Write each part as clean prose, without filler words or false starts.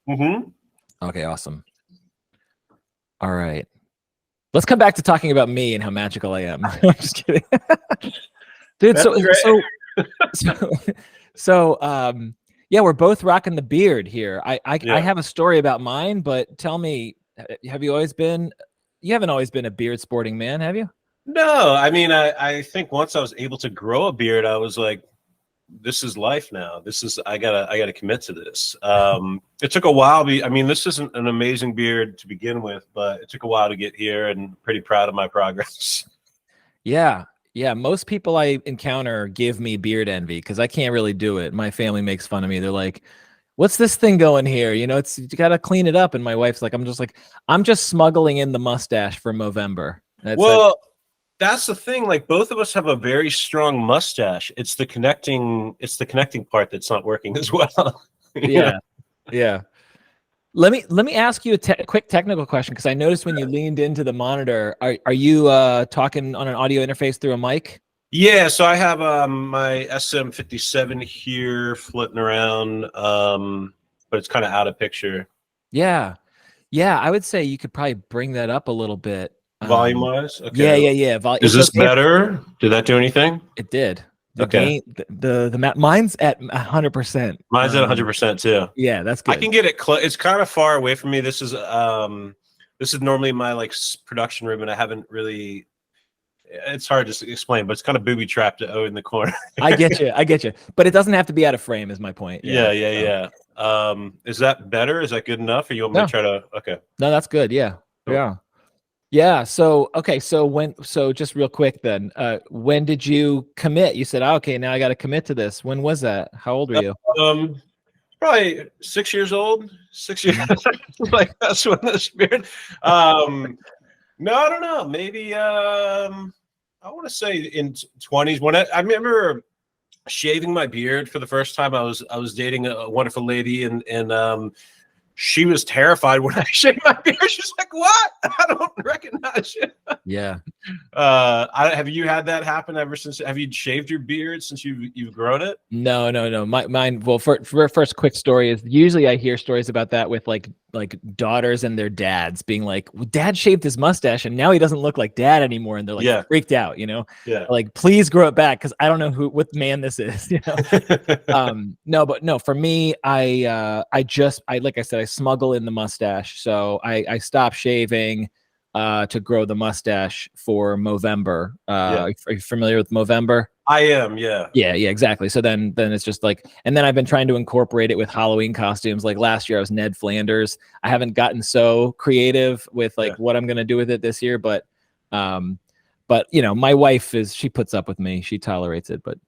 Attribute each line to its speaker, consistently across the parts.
Speaker 1: Mm-hmm.
Speaker 2: Okay, awesome. All right. Let's come back to talking about me and how magical I am. I'm just kidding. Dude,
Speaker 1: That's great.
Speaker 2: so, yeah, we're both rocking the beard here. I have a story about mine, but tell me, have you haven't always been a beard sporting man, have you?
Speaker 1: No, I mean, I think once I was able to grow a beard, I was like, this is life now. I gotta commit to this. It took a while. I mean, this isn't an amazing beard to begin with, but it took a while to get here, and pretty proud of my progress.
Speaker 2: Yeah. Yeah. Most people I encounter give me beard envy because I can't really do it. My family makes fun of me. They're like, what's this thing going here? You got to clean it up. And my wife's like, I'm just smuggling in the mustache for Movember.
Speaker 1: That's the thing. Like, both of us have a very strong mustache. It's the connecting part that's not working as well.
Speaker 2: Yeah. Yeah. Let me ask you a quick technical question, because I noticed when you leaned into the monitor, are you talking on an audio interface through a mic?
Speaker 1: Yeah, so I have my SM57 here floating around, but it's kind of out of picture.
Speaker 2: Yeah. Yeah, I would say you could probably bring that up a little bit.
Speaker 1: Volume-wise? Okay.
Speaker 2: Yeah.
Speaker 1: Is this better? Did that do anything?
Speaker 2: It did.
Speaker 1: Okay.
Speaker 2: Mine's at 100%.
Speaker 1: Mine's at 100% too.
Speaker 2: Yeah, that's good.
Speaker 1: I can get it close. It's kind of far away from me. This is normally my like production room, and I haven't really. It's hard to explain, but it's kind of booby trapped in the corner.
Speaker 2: I get you. But it doesn't have to be out of frame, is my point.
Speaker 1: Yeah. Is that better? Is that good enough? Or you want me to try to? Okay.
Speaker 2: No, that's good. Yeah. Cool. Yeah. So, okay. So just real quick then, when did you commit? You said, okay, now I got to commit to this. When was that? How old were you?
Speaker 1: Probably 6 years old. 6 years. Like, that's when the spirit. No, I don't know. Maybe, I want to say in 20s, when I remember shaving my beard for the first time. I was dating a wonderful lady, and she was terrified when I shaved my beard. She's like, "What? I don't recognize you."
Speaker 2: Yeah.
Speaker 1: Have you had that happen ever since? Have you shaved your beard since you've grown it?
Speaker 2: No. Mine. Well, for first quick story is usually I hear stories about that with like daughters and their dads being like, well, "Dad shaved his mustache and now he doesn't look like dad anymore," and they're like freaked out.
Speaker 1: Yeah.
Speaker 2: Like, please grow it back because I don't know what man this is. No. For me, I like I said, I smuggle in the mustache, so I stopped shaving to grow the mustache for Movember. Are you familiar with Movember?
Speaker 1: I am, yeah.
Speaker 2: Yeah, exactly. So then it's just like, and then I've been trying to incorporate it with Halloween costumes. Like last year I was Ned Flanders. I haven't gotten so creative with what I'm gonna do with it this year, but my wife she puts up with me. She tolerates it, but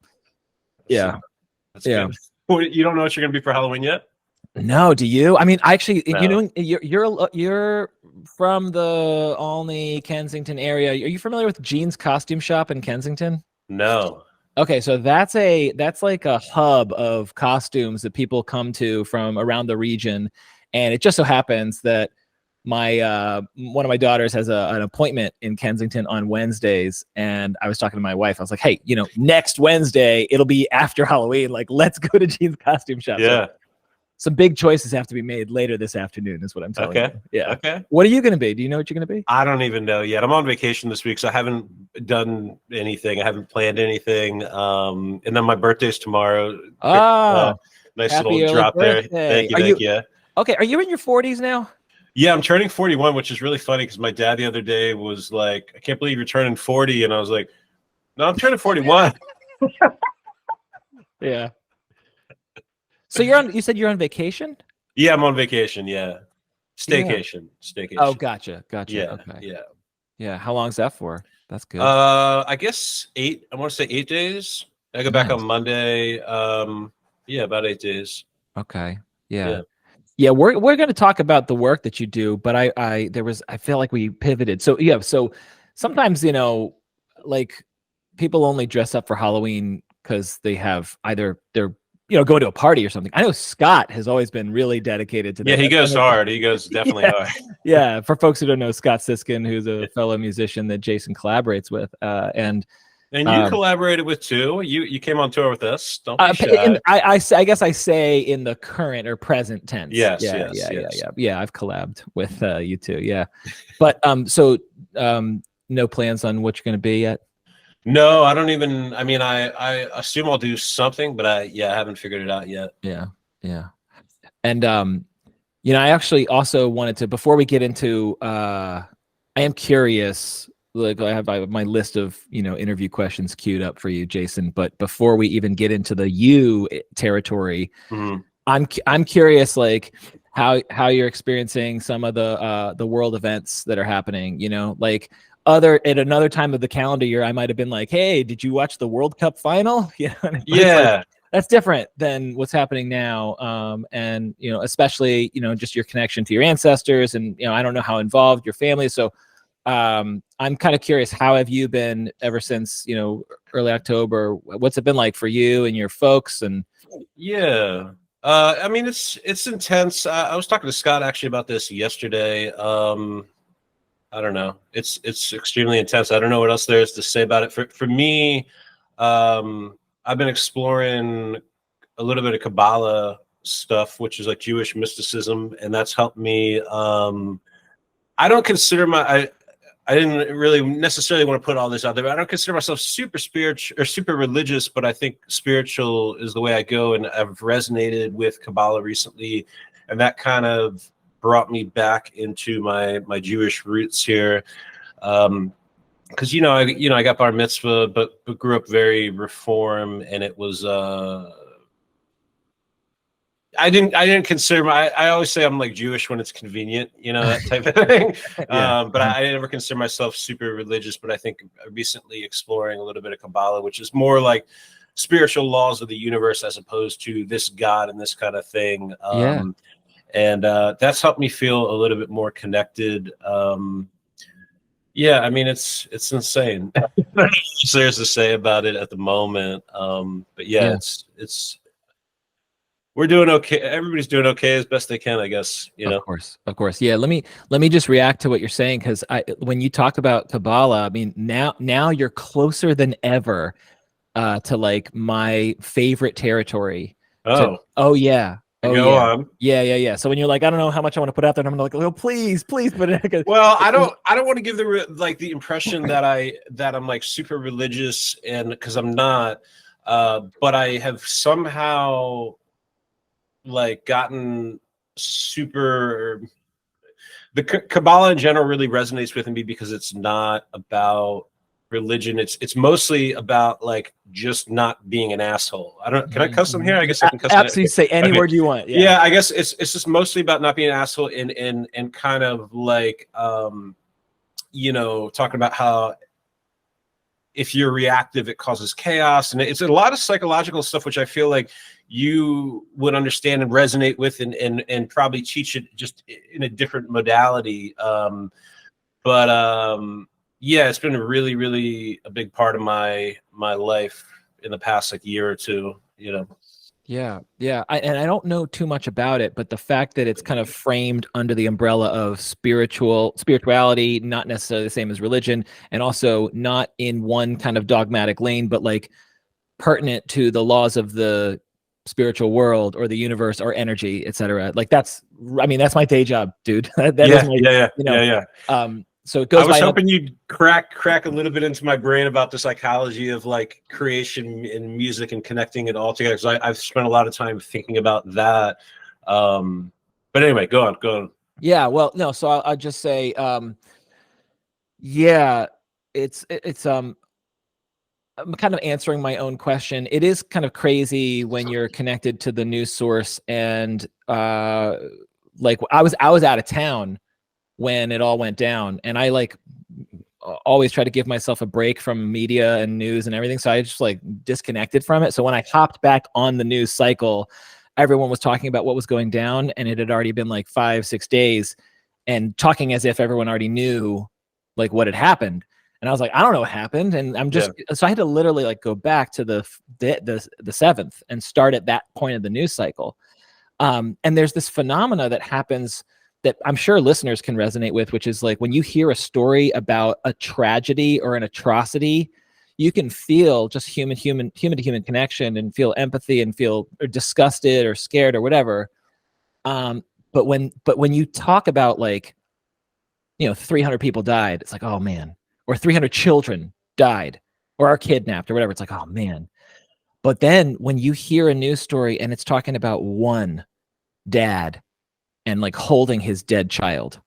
Speaker 1: That's good. You don't know what you're gonna be for Halloween yet?
Speaker 2: No, do you? I mean, actually, you're from the Olney, Kensington area. Are you familiar with Jean's Costume Shop in Kensington?
Speaker 1: No.
Speaker 2: Okay, so that's like a hub of costumes that people come to from around the region, and it just so happens that my one of my daughters has an appointment in Kensington on Wednesdays, and I was talking to my wife. I was like, "Hey, next Wednesday it'll be after Halloween. Like, let's go to Jean's Costume Shop."
Speaker 1: Yeah.
Speaker 2: So some big choices have to be made later this afternoon, is what I'm telling you. Yeah.
Speaker 1: Okay.
Speaker 2: What are you going to be? Do you know what you're going to be?
Speaker 1: I don't even know yet. I'm on vacation this week, so I haven't done anything. I haven't planned anything. And then my birthday's tomorrow.
Speaker 2: Oh,
Speaker 1: nice little drop
Speaker 2: birthday.
Speaker 1: there. Thank you.
Speaker 2: Okay. Are you in your 40s now?
Speaker 1: Yeah, I'm turning 41, which is really funny because my dad the other day was like, "I can't believe you're turning 40," and I was like, "No, I'm turning 41."
Speaker 2: Yeah. So you said you're on vacation?
Speaker 1: Yeah, I'm on vacation. Yeah. Staycation.
Speaker 2: Oh, gotcha.
Speaker 1: Yeah.
Speaker 2: Okay. Yeah. How long's that for? That's good.
Speaker 1: I guess 8. I want to say 8 days. I go back on Monday. About 8 days.
Speaker 2: Okay. Yeah. We're going to talk about the work that you do, but I feel like we pivoted. So so sometimes like people only dress up for Halloween because they have either they're going to a party or something. I know Scott has always been really dedicated to that.
Speaker 1: Yeah, he goes hard. He goes definitely hard.
Speaker 2: Yeah, for folks who don't know, Scott Siskin, who's a fellow musician that Jason collaborates with, and
Speaker 1: And you collaborated with two. You came on tour with us. Don't be shy.
Speaker 2: I guess I say in the current or present tense.
Speaker 1: Yes,
Speaker 2: yeah,
Speaker 1: yes,
Speaker 2: yeah,
Speaker 1: yes.
Speaker 2: yeah. I've collabed with you two. Yeah, but no plans on what you're going to be yet.
Speaker 1: No, I don't even. I mean, I assume I'll do something, but I haven't figured it out yet.
Speaker 2: Yeah, yeah. And I actually also wanted to, before we get into, I am curious. Like I have my list of interview questions queued up for you, Jason. But before we even get into the you territory, I'm curious, like how you're experiencing some of the world events that are happening. Like at another time of the calendar year, I might have been like, hey, did you watch the World Cup final? Yeah.
Speaker 1: Yeah.
Speaker 2: That's different than what's happening now. And, especially, just your connection to your ancestors and, I don't know how involved your family is. So I'm kind of curious, how have you been ever since, early October? What's it been like for you and your folks? And
Speaker 1: yeah, I mean, it's intense. I was talking to Scott actually about this yesterday. I don't know. It's extremely intense. I don't know what else there is to say about it. For me, I've been exploring a little bit of Kabbalah stuff, which is like Jewish mysticism, and that's helped me. I don't consider I didn't really necessarily want to put all this out there, but I don't consider myself super spiritual or super religious, but I think spiritual is the way I go, and I've resonated with Kabbalah recently, and that kind of brought me back into my Jewish roots here. Because I got bar mitzvah, but grew up very Reform, and it was I didn't consider I always say I'm like Jewish when it's convenient, that type of thing.
Speaker 2: Yeah.
Speaker 1: But I never consider myself super religious. But I think recently exploring a little bit of Kabbalah, which is more like spiritual laws of the universe as opposed to this God and this kind of thing. And that's helped me feel a little bit more connected. Yeah, I mean, it's insane. I don't know what there's to say about it at the moment. But yeah. It's we're doing okay. Everybody's doing okay as best they can, I guess.
Speaker 2: Of course. Yeah. Let me just react to what you're saying, because when you talk about Kabbalah, I mean, now you're closer than ever to like my favorite territory.
Speaker 1: Oh
Speaker 2: yeah.
Speaker 1: Go on.
Speaker 2: Yeah. So when you're like, I don't know how much I want to put out there, and I'm like, oh, please put it.
Speaker 1: Well, I don't want to give the impression that I'm like super religious, and because I'm not, but I have somehow like gotten super. The Kabbalah in general really resonates with me because it's not about religion. It's mostly about like just not being an asshole. Can I cuss on here? I guess I can cuss.
Speaker 2: Absolutely, say any word you want.
Speaker 1: Yeah, I guess it's just mostly about not being an asshole and kind of like talking about how if you're reactive, it causes chaos, and it's a lot of psychological stuff, which I feel like you would understand and resonate with, and probably teach it just in a different modality. Yeah, it's been really, really a big part of my life in the past like year or two.
Speaker 2: Yeah. I don't know too much about it, but the fact that it's kind of framed under the umbrella of spirituality, not necessarily the same as religion, and also not in one kind of dogmatic lane, but like pertinent to the laws of the spiritual world or the universe or energy, etc. Like that's my day job, dude. So it goes.
Speaker 1: I was hoping you'd crack a little bit into my brain about the psychology of like creation and music and connecting it all together. Because I've spent a lot of time thinking about that. But anyway, go on.
Speaker 2: Yeah. Well, no. So I'll just say, yeah, it's I'm kind of answering my own question. It is kind of crazy when you're connected to the news source, and like I was out of town when it all went down, and I like always try to give myself a break from media and news and everything, so I just like disconnected from it. So when I hopped back on the news cycle, everyone was talking about what was going down, and it had already been like 5-6 days, and talking as if everyone already knew like what had happened. And I was like, I don't know what happened, and I'm just so I had to literally like go back to the 7th and start at that point of the news cycle. And there's this phenomena that happens that I'm sure listeners can resonate with, which is like when you hear a story about a tragedy or an atrocity, you can feel just human to human connection and feel empathy and feel disgusted or scared or whatever. But when you talk about like, 300 people died, it's like, oh man, or 300 children died or are kidnapped or whatever, it's like, oh man. But then when you hear a news story and it's talking about one dad and like holding his dead child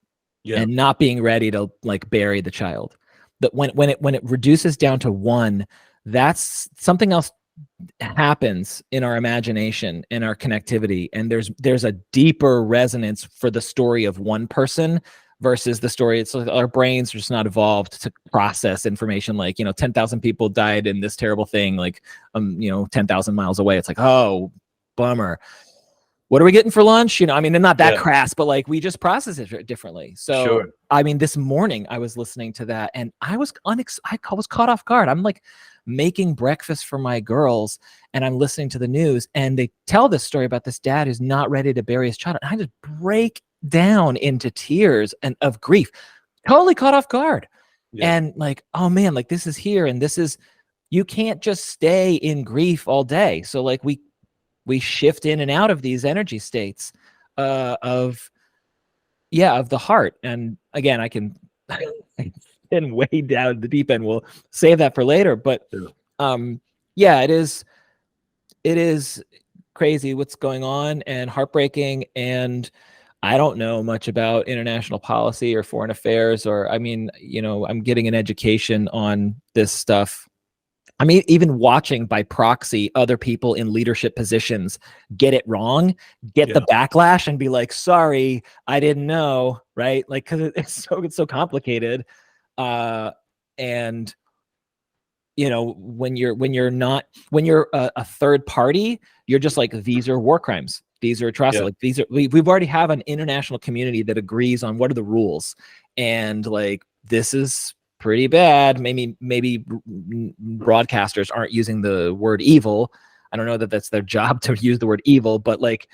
Speaker 2: and not being ready to like bury the child, that when it reduces down to one, that's something else happens in our imagination, in our connectivity, and there's a deeper resonance for the story of one person versus the story. It's like our brains are just not evolved to process information like 10,000 people died in this terrible thing like 10,000 miles away. It's like, oh, bummer, what are we getting for lunch? I mean, they're not that crass, but like we just process it differently. So I mean, this morning I was listening to that and I was caught off guard. I'm like making breakfast for my girls and I'm listening to the news and they tell this story about this dad who's not ready to bury his child. And I just break down into tears and of grief, totally caught off guard. And like, oh man, like this is here. And this is, you can't just stay in grief all day. So like we shift in and out of these energy states of the heart. And again, I can spin way down the deep end. We'll save that for later. But it is crazy what's going on and heartbreaking. And I don't know much about international policy or foreign affairs, or I mean, I'm getting an education on this stuff. I mean, even watching by proxy other people in leadership positions get it wrong, get the backlash and be like, sorry, I didn't know. Right. Like, cause it's so complicated. And when you're a third party, you're just like, these are war crimes. These are atrocities. Like we've already have an international community that agrees on what are the rules. And like, this is pretty bad. Maybe broadcasters aren't using the word evil. I don't know that that's their job to use the word evil, but like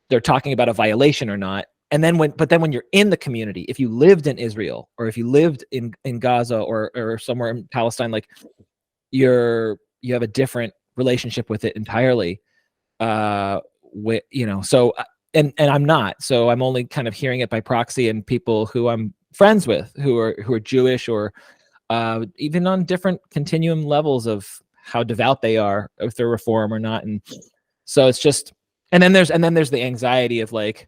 Speaker 2: they're talking about a violation or not. And then when you're in the community, if you lived in Israel or if you lived in Gaza or somewhere in Palestine, like you have a different relationship with it entirely. So and I'm not, so I'm only kind of hearing it by proxy and people who I'm friends with who are Jewish or even on different continuum levels of how devout they are, if they're Reform or not. And so it's just, and then there's the anxiety of like,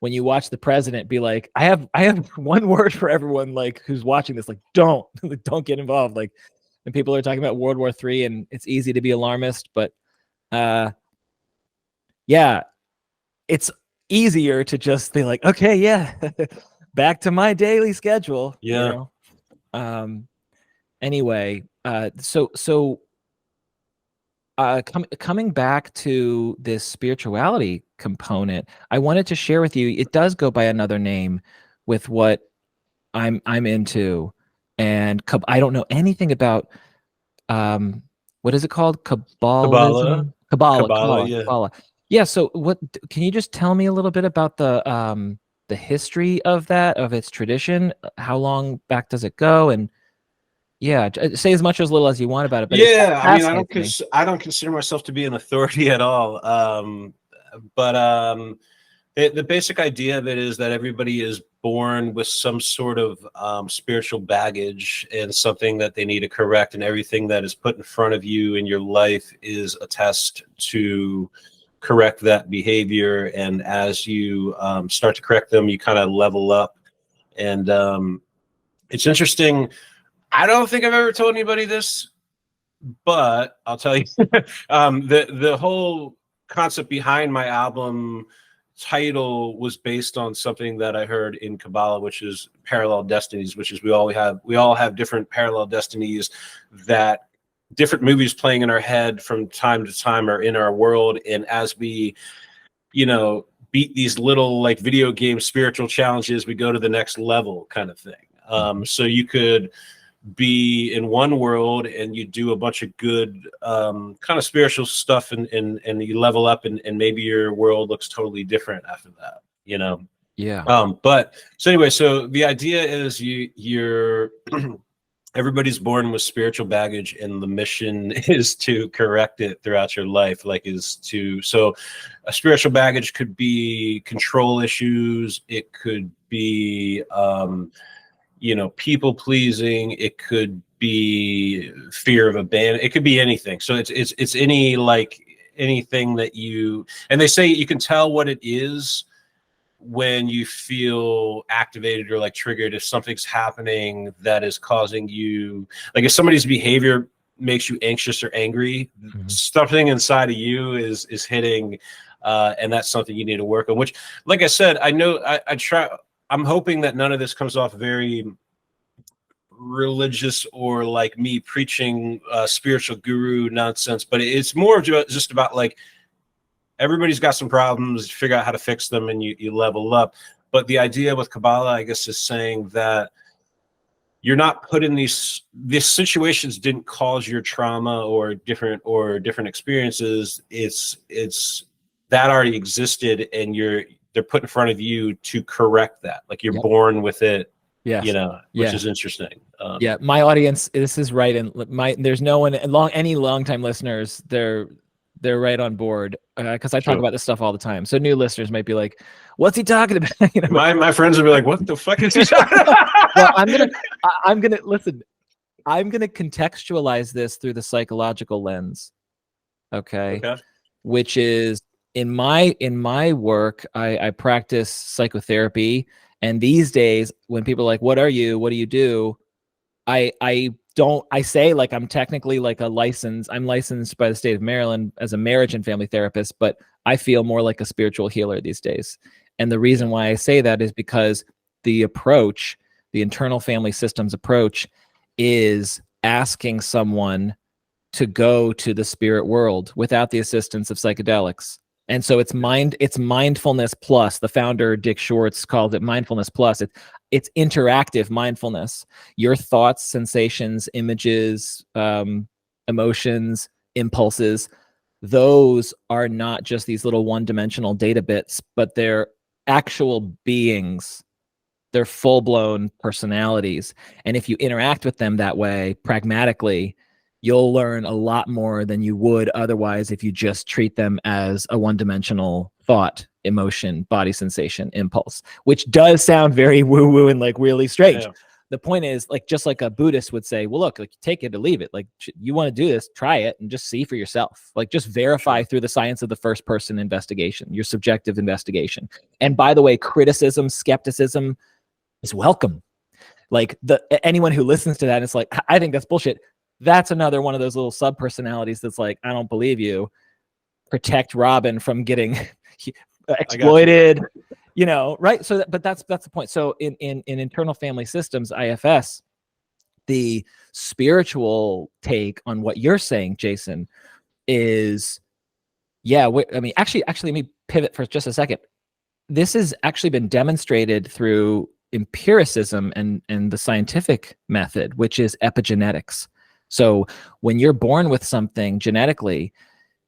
Speaker 2: when you watch the president be like, I have one word for everyone, like who's watching this, like, don't get involved. Like, and people are talking about World War III and it's easy to be alarmist, but it's easier to just be like, okay, back to my daily schedule. Anyway, coming back to this spirituality component, I wanted to share with you, it does go by another name with what I'm into. And I don't know anything about what is it called? Kabbalism? Kabbalah. Yeah. So what can you just tell me a little bit about the history of that, of its tradition? How long back does it go? And say as much or as little as you want about it. But
Speaker 1: I mean, I don't consider myself to be an authority at all. But the basic idea of it is that everybody is born with some sort of spiritual baggage and something that they need to correct, and everything that is put in front of you in your life is a test to correct that behavior. And as you start to correct them, you kind of level up. And it's interesting. I don't think I've ever told anybody this, but I'll tell you. The whole concept behind my album title was based on something that I heard in Kabbalah, which is parallel destinies, which is we all have different parallel destinies that different movies playing in our head from time to time are in our world. And as we, beat these little like video game spiritual challenges, we go to the next level kind of thing. So you could be in one world and you do a bunch of good kind of spiritual stuff and you level up and maybe your world looks totally different after that, but so anyway, so the idea is you're everybody's born with spiritual baggage, and the mission is to correct it throughout your life. So a spiritual baggage could be control issues. It could be, people pleasing. It could be fear of abandonment. It could be anything. So it's anything that and they say you can tell what it is when you feel activated or like triggered, if something's happening that is causing you, like if somebody's behavior makes you anxious or angry, something inside of you is hitting, and that's something you need to work on, which, like I said, I know I'm hoping that none of this comes off very religious or like me preaching spiritual guru nonsense, but it's more just about like, everybody's got some problems, you figure out how to fix them, and you level up. But the idea with Kabbalah, I guess, is saying that you're not put in these situations didn't cause your trauma or different experiences. It's that already existed, and they're put in front of you to correct that. Like you're born with it.
Speaker 2: Yes.
Speaker 1: Which is interesting.
Speaker 2: My audience, this is right. And there's no one any longtime listeners, they're right on board, because I talk about this stuff all the time. So new listeners might be like, "What's he talking about?"
Speaker 1: My friends will be like, "What the fuck is he talking about?"
Speaker 2: Well, I'm gonna listen. I'm gonna contextualize this through the psychological lens. Okay. Which is in my work, I practice psychotherapy, and these days when people are like, "What are you? What do you do?" I say like I'm technically like I'm licensed by the state of Maryland as a marriage and family therapist, but I feel more like a spiritual healer these days. And the reason why I say that is because the internal family systems approach, is asking someone to go to the spirit world without the assistance of psychedelics. And so it's mindfulness plus. The founder, Dick Schwartz, calls it mindfulness plus. It's interactive mindfulness. Your thoughts, sensations, images, emotions, impulses, those are not just these little one-dimensional data bits, but they're actual beings. They're full-blown personalities. And if you interact with them that way, pragmatically, you'll learn a lot more than you would otherwise if you just treat them as a one-dimensional thought, emotion, body sensation, impulse, which does sound very woo-woo and like really strange. Yeah. The point is, like, just like a Buddhist would say, well, look, like, take it or leave it. Like, you want to do this, try it and just see for yourself. Like, just verify through the science of the first person investigation, your subjective investigation. And by the way, criticism, skepticism is welcome. Like, anyone who listens to that is like, I think that's bullshit. That's another one of those little sub-personalities that's like, I don't believe you. Protect Robin from getting exploited, right? So, but that's the point. So in internal family systems, IFS, the spiritual take on what you're saying, Jason, is, actually, let me pivot for just a second. This has actually been demonstrated through empiricism and the scientific method, which is epigenetics. So when you're born with something genetically,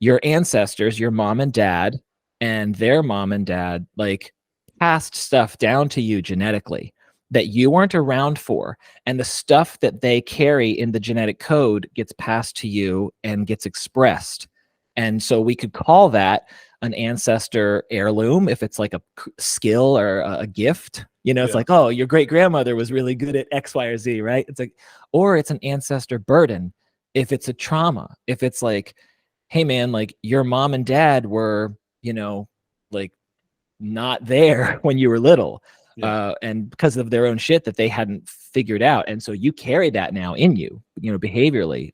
Speaker 2: your ancestors, your mom and dad and their mom and dad, like, passed stuff down to you genetically that you weren't around for. And the stuff that they carry in the genetic code gets passed to you and gets expressed. And so we could call that an ancestor heirloom if it's like a skill or a gift. It's like, oh, your great grandmother was really good at X, Y, or Z, right? It's like, or it's an ancestor burden if it's a trauma. If it's like, hey man, like, your mom and dad were, like, not there when you were little, and because of their own shit that they hadn't figured out, and so you carry that now in you, behaviorally.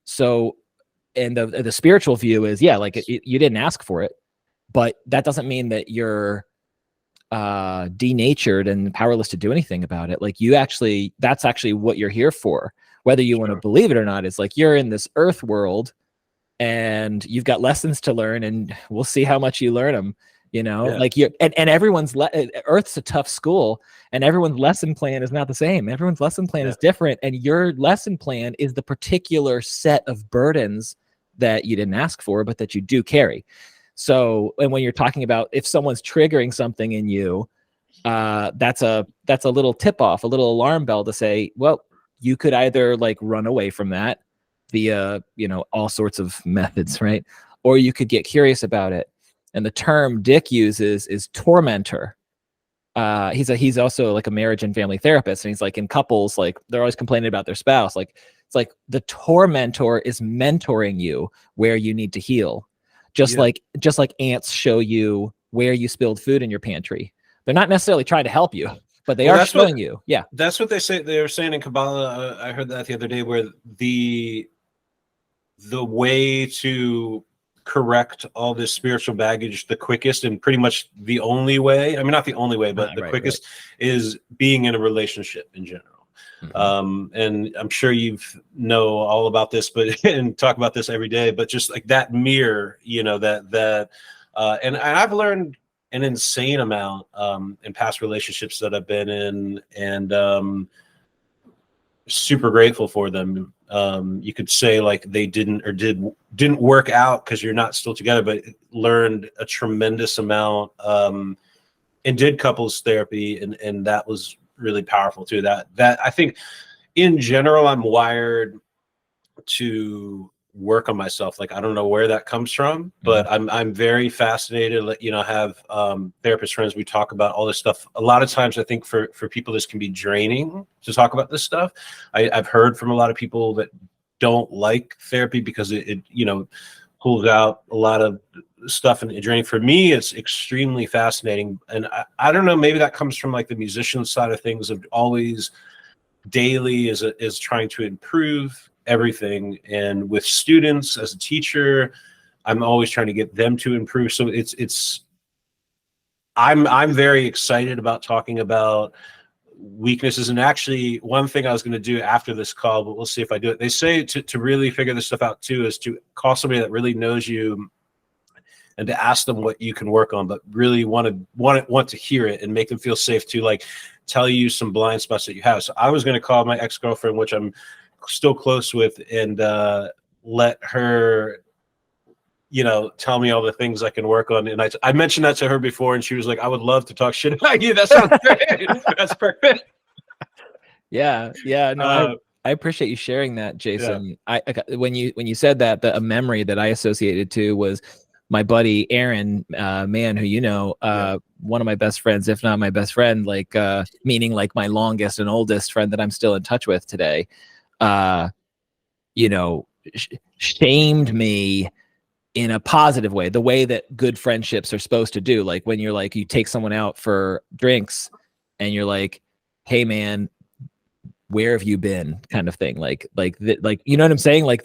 Speaker 2: So, and the spiritual view is, like, you didn't ask for it, but that doesn't mean that you're denatured and powerless to do anything about it. Like, that's actually what you're here for, whether you want to believe it or not. It's like, you're in this earth world and you've got lessons to learn, and we'll see how much you learn them. Like, and everyone's Earth's a tough school, and everyone's lesson plan is not the same. Everyone's lesson plan is different, and your lesson plan is the particular set of burdens that you didn't ask for, but that you do carry. So, and when you're talking about if someone's triggering something in you, that's a little tip off, a little alarm bell to say, well, you could either like run away from that via, you know, all sorts of methods, right? Or you could get curious about it. And the term Dick uses is tormentor. He's also like a marriage and family therapist, and he's like, in couples, like they're always complaining about their spouse. Like it's like the tormentor is mentoring you where you need to heal, just like ants show you where you spilled food in your pantry. They're not necessarily trying to help you, but they are showing you. Yeah,
Speaker 1: that's what they say. They were saying in Kabbalah. I heard that the other day, where the way to correct all this spiritual baggage the quickest and pretty much the only way, I mean, not the only way, but the quickest is being in a relationship in general. And I'm sure you've know all about this, but and talk about this every day, but just like that mirror, you know, and I've learned an insane amount in past relationships that I've been in, and super grateful for them. You could say like they didn't work out because you're not still together, but learned a tremendous amount, and did couples therapy, and that was really powerful too. That I think in general I'm wired to work on myself. Like I don't know where that comes from, but I'm very fascinated. You know, have therapist friends, we talk about all this stuff. A lot of times I think for people this can be draining to talk about this stuff. I've heard from a lot of people that don't like therapy because it you know, pulls out a lot of stuff and draining. For me, it's extremely fascinating, and I don't know, maybe that comes from like the musician side of things, of always daily is trying to improve everything. And with students, as a teacher, I'm always trying to get them to improve. So I'm very excited about talking about weaknesses. And actually, one thing I was going to do after this call, but we'll see if I do it. They say to really figure this stuff out too, is to call somebody that really knows you and to ask them what you can work on, but really want to hear it and make them feel safe to like tell you some blind spots that you have. So I was going to call my ex-girlfriend, which I'm still close with, and let her, you know, tell me all the things I can work on. And I mentioned that to her before, and she was like, I would love to talk shit about you. That sounds great. That's perfect.
Speaker 2: Yeah. No, I appreciate you sharing that, Jason. Yeah. When you said that, a memory that I associated to was my buddy Aaron Mann, who you know, one of my best friends, if not my best friend, like meaning like my longest and oldest friend that I'm still in touch with today. You know, shamed me in a positive way, the way that good friendships are supposed to do. Like when you're like, you take someone out for drinks and you're like, hey man, where have you been, kind of thing. Like, you know what I'm saying? Like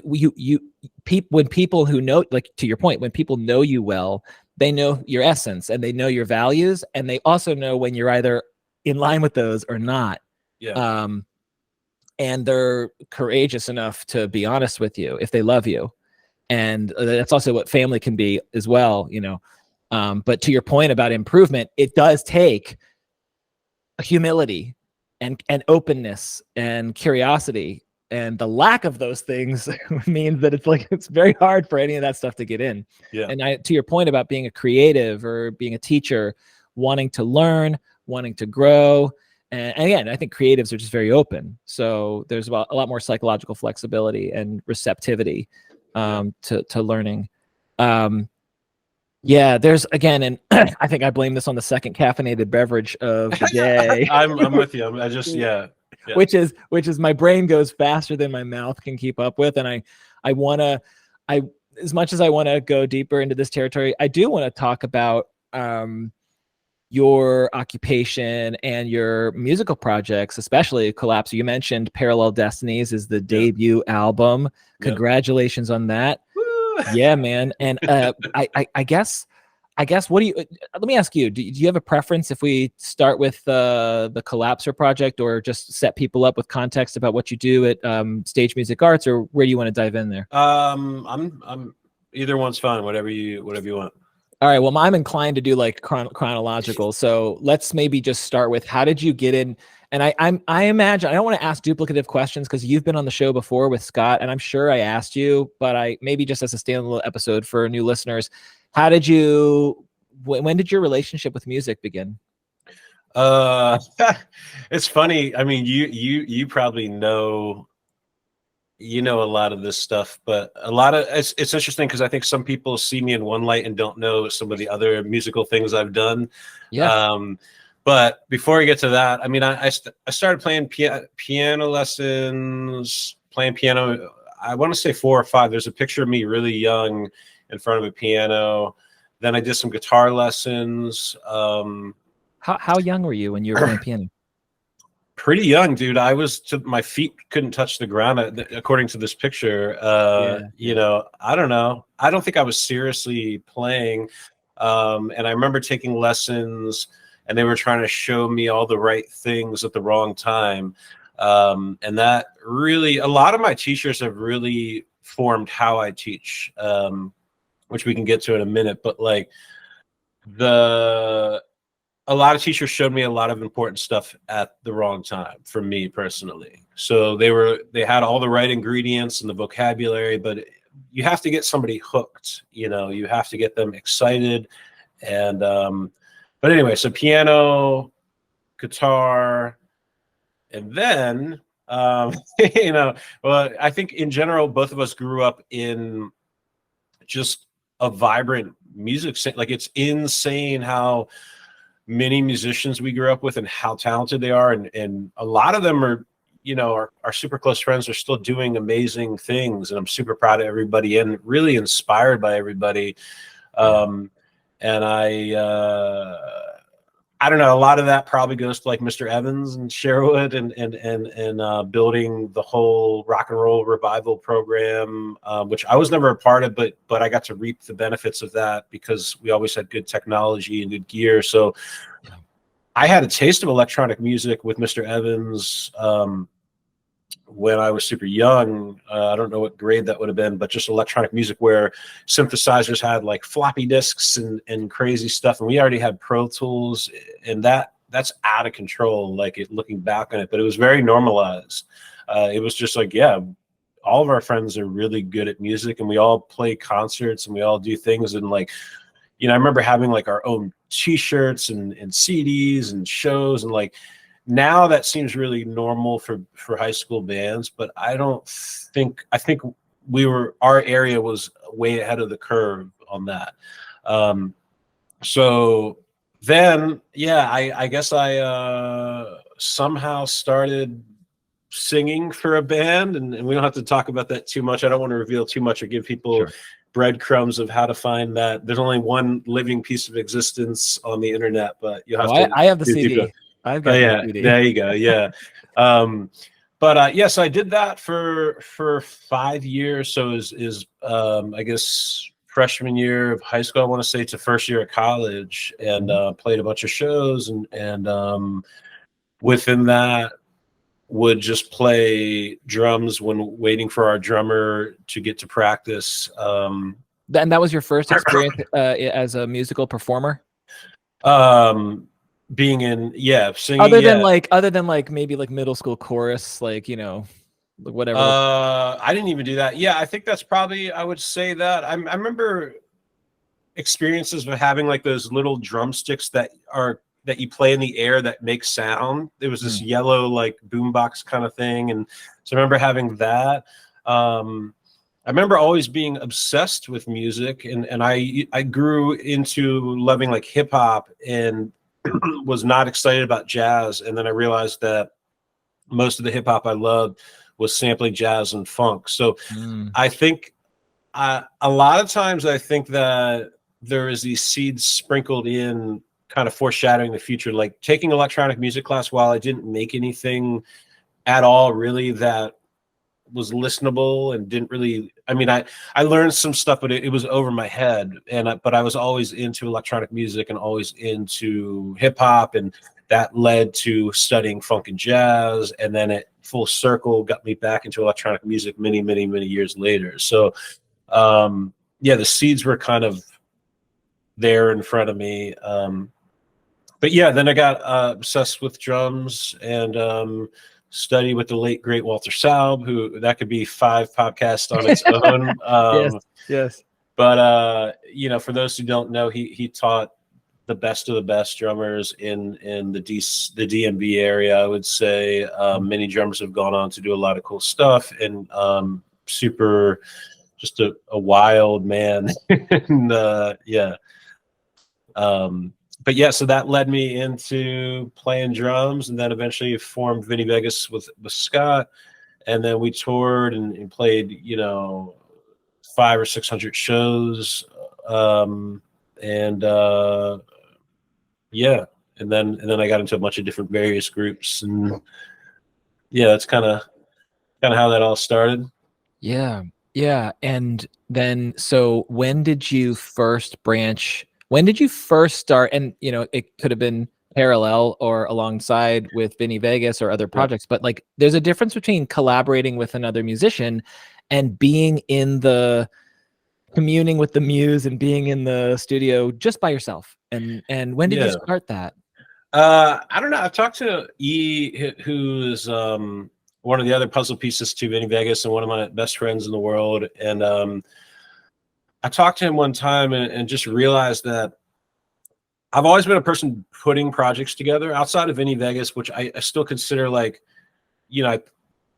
Speaker 2: when people who know, like to your point, when people know you well, they know your essence and they know your values, and they also know when you're either in line with those or not. Yeah. And they're courageous enough to be honest with you if they love you. And that's also what family can be as well, you know. But to your point about improvement, it does take humility and openness and curiosity. And the lack of those things means that it's very hard for any of that stuff to get in. Yeah. And to your point about being a creative or being a teacher, wanting to learn, wanting to grow. And again, I think creatives are just very open. So there's a lot more psychological flexibility and receptivity to learning. Yeah, there's again, and I think I blame this on the second caffeinated beverage of the day.
Speaker 1: I'm with you. I just yeah.
Speaker 2: Which is my brain goes faster than my mouth can keep up with, and I as much as I want to go deeper into this territory, I do want to talk about your occupation and your musical projects, especially Cohlapser. You mentioned Parallel Destinies is the debut album. Congratulations on that. Woo! Yeah, man. And I guess what do you, let me ask you, do you have a preference if we start with the Cohlapser project, or just set people up with context about what you do at Stage Music Arts, or where do you want to dive in there?
Speaker 1: I'm either one's fine, whatever you want.
Speaker 2: All right. Well, I'm inclined to do like chronological. So let's maybe just start with, how did you get in? And I imagine, I don't want to ask duplicative questions because you've been on the show before with Scott, and I'm sure I asked you, but I maybe just as a standalone episode for new listeners, when did your relationship with music begin?
Speaker 1: Uh, it's funny. I mean, you probably know, you know, a lot of this stuff, but a lot of it's interesting because I think some people see me in one light and don't know some of the other musical things I've done.
Speaker 2: Yeah.
Speaker 1: But before we get to that, I mean, I started playing piano lessons, playing piano. I want to say 4 or 5. There's a picture of me really young in front of a piano. Then I did some guitar lessons.
Speaker 2: How young were you when you were playing piano?
Speaker 1: Pretty young, dude. I was my feet couldn't touch the ground according to this picture. You know, I don't know. I don't think I was seriously playing. And I remember taking lessons and they were trying to show me all the right things at the wrong time. And that really, a lot of my teachers have really formed how I teach, which we can get to in a minute. But like a lot of teachers showed me a lot of important stuff at the wrong time for me personally. So they had all the right ingredients and the vocabulary, but you have to get somebody hooked, you know, you have to get them excited. And, but anyway, so piano, guitar, and then, you know, well, I think in general, both of us grew up in just a vibrant music scene. Like it's insane how many musicians we grew up with and how talented they are. And a lot of them are, you know, our super close friends are still doing amazing things. And I'm super proud of everybody and really inspired by everybody. And I don't know, a lot of that probably goes to like Mr. Evans and Sherwood and building the whole rock and roll revival program, which I was never a part of, but I got to reap the benefits of that because we always had good technology and good gear. So I had a taste of electronic music with Mr. Evans when I was super young. I don't know what grade that would have been, but just electronic music where synthesizers had like floppy disks and crazy stuff. And we already had Pro Tools, and that's out of control, like looking back on it, but it was very normalized. It was just like, yeah, all of our friends are really good at music and we all play concerts and we all do things. And like, you know, I remember having like our own t-shirts and CDs and shows, and like, now that seems really normal for high school bands, but I think our area was way ahead of the curve on that. So then, yeah, I guess I somehow started singing for a band, and we don't have to talk about that too much. I don't want to reveal too much or give people breadcrumbs of how to find that. There's only one living piece of existence on the internet, but you have to.
Speaker 2: I have the CD. I've got
Speaker 1: yeah,
Speaker 2: the CD.
Speaker 1: there you go. Yeah. Yes, I did that for 5 years. So is I guess freshman year of high school, I want to say, to first year of college, and played a bunch of shows, and within that would just play drums when waiting for our drummer to get to practice.
Speaker 2: And that was your first experience as a musical performer?
Speaker 1: Being in, singing.
Speaker 2: Other than like maybe like middle school chorus, like, you know, whatever.
Speaker 1: I didn't even do that. Yeah, I think that's probably, I would say that. I remember experiences of having like those little drumsticks that you play in the air that make sound. There was this yellow like boombox kind of thing, and so I remember having that. I remember always being obsessed with music, and I grew into loving like hip hop and was not excited about jazz. And then I realized that most of the hip hop I loved was sampling jazz and funk. So I think a lot of times I think that there is these seeds sprinkled in, kind of foreshadowing the future, like taking electronic music class while I didn't make anything at all really that was listenable and didn't really, I mean, I learned some stuff, but it was over my head. But I was always into electronic music and always into hip hop, and that led to studying funk and jazz. And then it full circle got me back into electronic music many, many, many years later. So, the seeds were kind of there in front of me. But yeah, then I got obsessed with drums and study with the late great Walter Saub, who that could be 5 podcasts on its own.
Speaker 2: Yes.
Speaker 1: But for those who don't know, he taught the best of the best drummers in the DMV area. I would say many drummers have gone on to do a lot of cool stuff, and super, just a wild man. And yeah. But yeah, so that led me into playing drums, and then eventually formed Vinny Vegas with Scott, and then we toured and played, you know, 500 or 600 shows, and yeah, and then I got into a bunch of different various groups, and yeah, that's kind of how that all started.
Speaker 2: Yeah. Yeah. And then, so when did you first branch? When did you first start? And, you know, it could have been parallel or alongside with Vinny Vegas or other projects, but like there's a difference between collaborating with another musician and being in the communing with the muse and being in the studio just by yourself. And when did you start that?
Speaker 1: I don't know. I've talked to E, who's one of the other puzzle pieces to Vinny Vegas and one of my best friends in the world. And I talked to him one time and just realized that I've always been a person putting projects together outside of Vinny Vegas, which I still consider like, you know,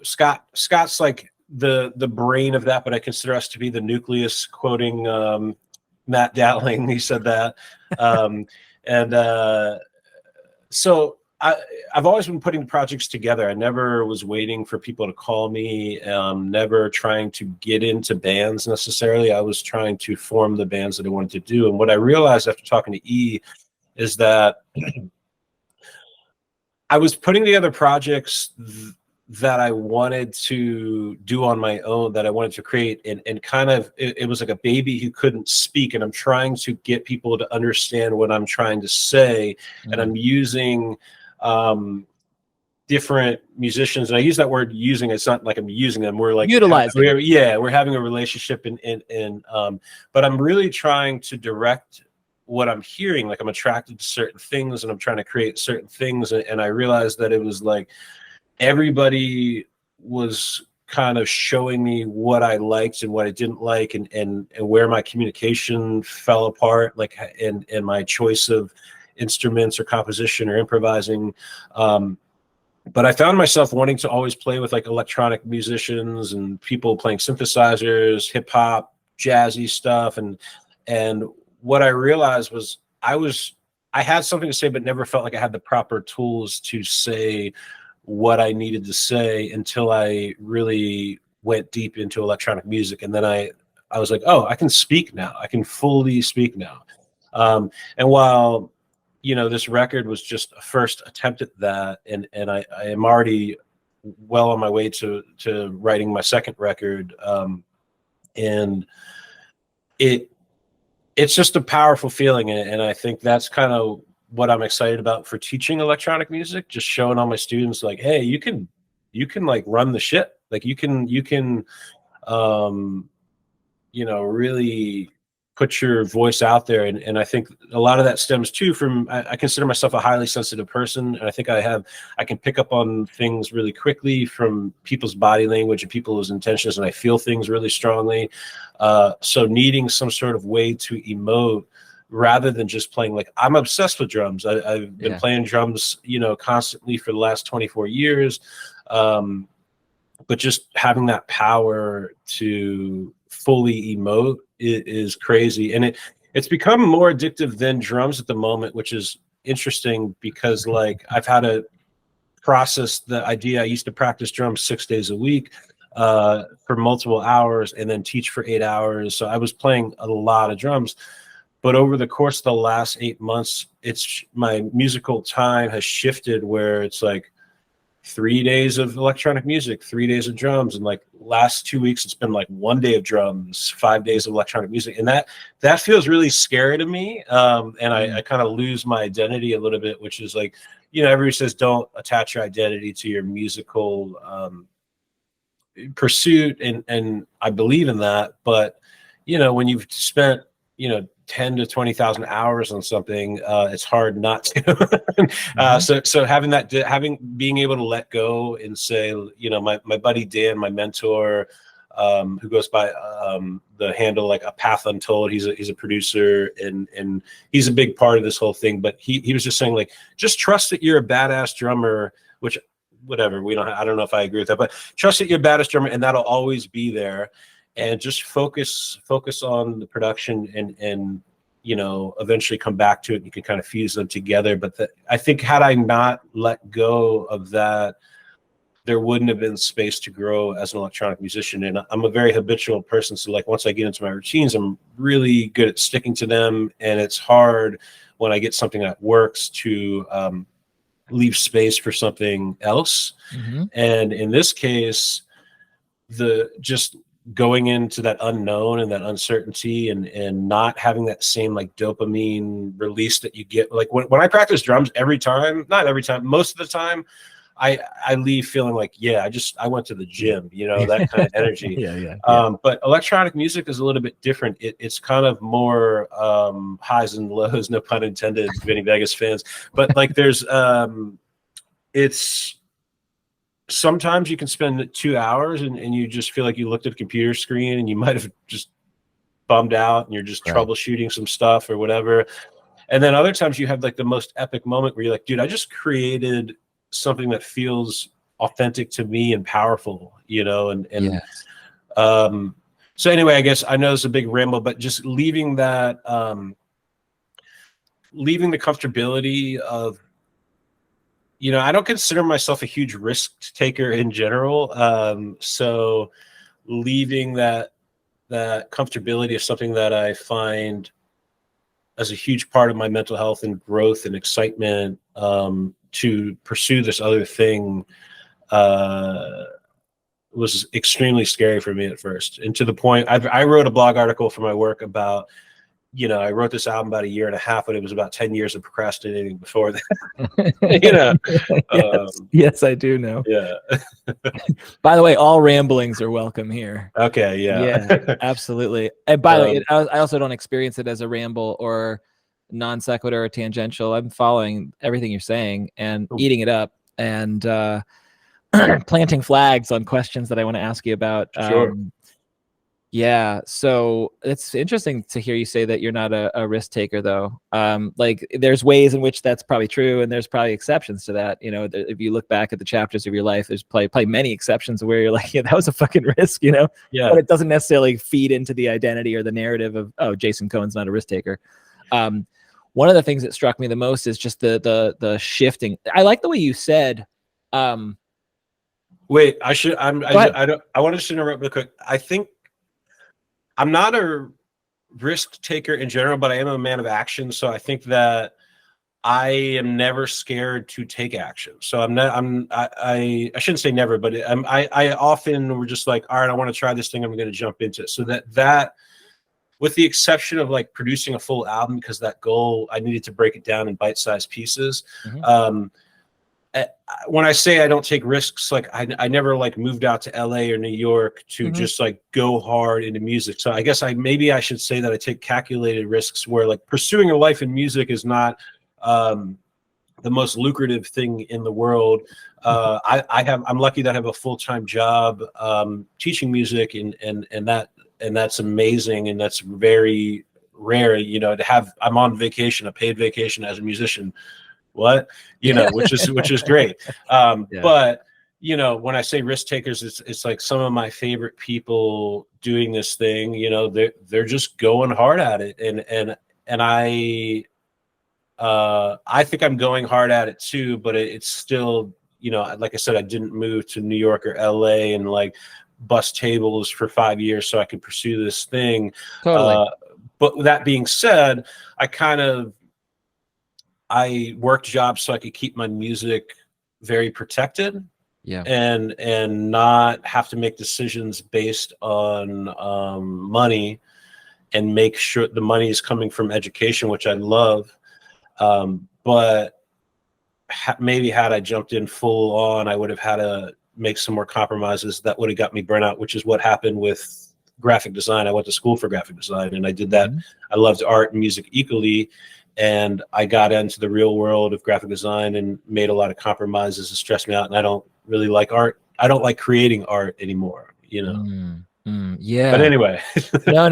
Speaker 1: Scott's like the brain of that, but I consider us to be the nucleus, quoting Matt Dowling. He said that. So I've always been putting projects together. I never was waiting for people to call me, never trying to get into bands necessarily. I was trying to form the bands that I wanted to do. And what I realized after talking to E is that I was putting together projects that I wanted to do on my own, that I wanted to create, and kind of, it was like a baby who couldn't speak, and I'm trying to get people to understand what I'm trying to say, and I'm using different musicians, and I use that word using, it's not like I'm using them, we're like
Speaker 2: utilizing.
Speaker 1: We're having a relationship, but I'm really trying to direct what I'm hearing. Like I'm attracted to certain things, and I'm trying to create certain things, and I realized that it was like everybody was kind of showing me what I liked and what I didn't like, and where my communication fell apart, like, and my choice of instruments or composition or improvising. But I found myself wanting to always play with like electronic musicians and people playing synthesizers, hip hop, jazzy stuff. And what I realized was I had something to say, but never felt like I had the proper tools to say what I needed to say until I really went deep into electronic music. And then I was like, oh, I can speak now. I can fully speak now. And while, you know, this record was just a first attempt at that, and I am already well on my way to writing my second record. And it's just a powerful feeling. And I think that's kind of what I'm excited about for teaching electronic music, just showing all my students like, hey, you can like run the shit. Like you can, you know, really put your voice out there. And I think a lot of that stems too from, I consider myself a highly sensitive person. And I think I can pick up on things really quickly from people's body language and people's intentions. And I feel things really strongly. So needing some sort of way to emote rather than just playing, like I'm obsessed with drums. I've been playing drums, you know, constantly for the last 24 years. But just having that power to fully emote is crazy. And it's become more addictive than drums at the moment, which is interesting because like I've had to process the idea. I used to practice drums 6 days a week for multiple hours and then teach for 8 hours. So I was playing a lot of drums. But over the course of the last 8 months, my musical time has shifted where it's like 3 days of electronic music, 3 days of drums, and like last 2 weeks it's been like 1 day of drums, 5 days of electronic music, and that feels really scary to me. And I kind of lose my identity a little bit, which is like, you know, everybody says don't attach your identity to your musical pursuit, and I believe in that. But you know, when you've spent, you know, 10 to 20,000 hours on something, it's hard not to. So being able to let go and say, you know, my buddy Dan, my mentor, who goes by the handle like A Path Untold. He's a producer, and he's a big part of this whole thing. But he was just saying, like, just trust that you're a badass drummer, which whatever, I don't know if I agree with that, but trust that you're a badass drummer, and that'll always be there. And just focus on the production, and eventually come back to it. You can kind of fuse them together. But I think had I not let go of that, there wouldn't have been space to grow as an electronic musician. And I'm a very habitual person. So like once I get into my routines, I'm really good at sticking to them. And it's hard when I get something that works to leave space for something else.
Speaker 2: Mm-hmm.
Speaker 1: And in this case, just going into that unknown and that uncertainty, and not having that same like dopamine release that you get. Like when I practice drums, not every time, most of the time, I leave feeling like, yeah, I went to the gym, that kind of energy.
Speaker 2: Yeah.
Speaker 1: But electronic music is a little bit different. It's kind of more highs and lows, no pun intended, Vinny Vegas fans. But like there's it's sometimes you can spend 2 hours and you just feel like you looked at a computer screen and you might have just bummed out and you're just troubleshooting some stuff or whatever. And then other times you have like the most epic moment where you're like, dude, I just created something that feels authentic to me and powerful, and yes. So anyway, I guess I know it's a big ramble, but just leaving that, leaving the comfortability of, I don't consider myself a huge risk taker in general. So leaving that comfortability of something that I find as a huge part of my mental health and growth and excitement, to pursue this other thing was extremely scary for me at first. And to the point, I wrote a blog article for my work about, I wrote this album about 1.5 years, but it was about 10 years of procrastinating before that.
Speaker 2: Yes, I do know.
Speaker 1: Yeah.
Speaker 2: By the way, all ramblings are welcome here.
Speaker 1: Okay.
Speaker 2: Yeah, absolutely. And by the way, I also don't experience it as a ramble or non sequitur or tangential. I'm following everything you're saying and eating it up and planting flags on questions that I want to ask you about.
Speaker 1: Sure.
Speaker 2: Yeah, so it's interesting to hear you say that you're not a risk taker, though. Like there's ways in which that's probably true, and there's probably exceptions to that. If you look back at the chapters of your life, there's probably many exceptions where you're like, yeah, that was a fucking risk, Yeah. But it doesn't necessarily feed into the identity or the narrative of, oh, Jason Cohen's not a risk taker. One of the things that struck me the most is just the shifting. I like the way you said.
Speaker 1: Wait, I wanted to interrupt real quick. I think I'm not a risk taker in general, but I am a man of action. So I think that I am never scared to take action. So I shouldn't say never, but I often were just like, all right, I want to try this thing. I'm going to jump into it. So that with the exception of like producing a full album, because that goal, I needed to break it down in bite-sized pieces. Mm-hmm. When I say I don't take risks, like I never like moved out to LA or New York to mm-hmm. just like go hard into music. So I guess maybe I should say that I take calculated risks where like pursuing a life in music is not the most lucrative thing in the world. I'm lucky that I have a full-time job teaching music and that's amazing. And that's very rare, to have, I'm on vacation, a paid vacation as a musician. Which is great. But when I say risk takers, it's like some of my favorite people doing this thing, they're just going hard at it. And I think I'm going hard at it too, but it's still, like I said, I didn't move to New York or LA and like bust tables for 5 years so I could pursue this thing.
Speaker 2: Totally.
Speaker 1: But with that being said, I worked jobs so I could keep my music very protected, and not have to make decisions based on money, and make sure the money is coming from education, which I love. But maybe had I jumped in full on, I would have had to make some more compromises that would have got me burnout, which is what happened with graphic design. I went to school for graphic design and I did that. Mm-hmm. I loved art and music equally. And I got into the real world of graphic design and made a lot of compromises that stressed me out. And I don't really like art. I don't like creating art anymore,
Speaker 2: Yeah.
Speaker 1: But anyway.
Speaker 2: No.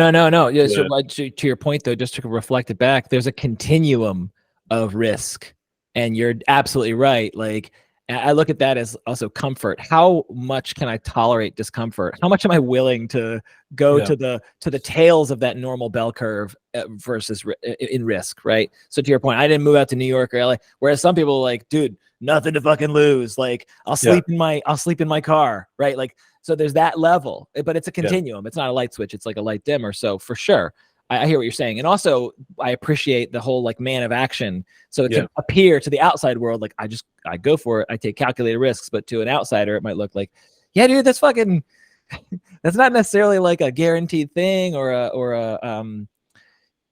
Speaker 2: Yeah,
Speaker 1: Yeah.
Speaker 2: so to your point, though, just to reflect it back, there's a continuum of risk, and you're absolutely right. Like, I look at that as also comfort. How much can I tolerate discomfort? How much am I willing to go to the tails of that normal bell curve versus in risk, right? So to your point, I didn't move out to New York or LA, whereas some people are like, dude, nothing to fucking lose. Like, I'll sleep in my car, right? Like, so there's that level, but it's a continuum. It's not a light switch. It's like a light dimmer. So for sure, I hear what you're saying. And also I appreciate the whole like man of action. So it can appear to the outside world, like I go for it. I take calculated risks, but to an outsider, it might look like, yeah, dude, that's fucking, that's not necessarily like a guaranteed thing or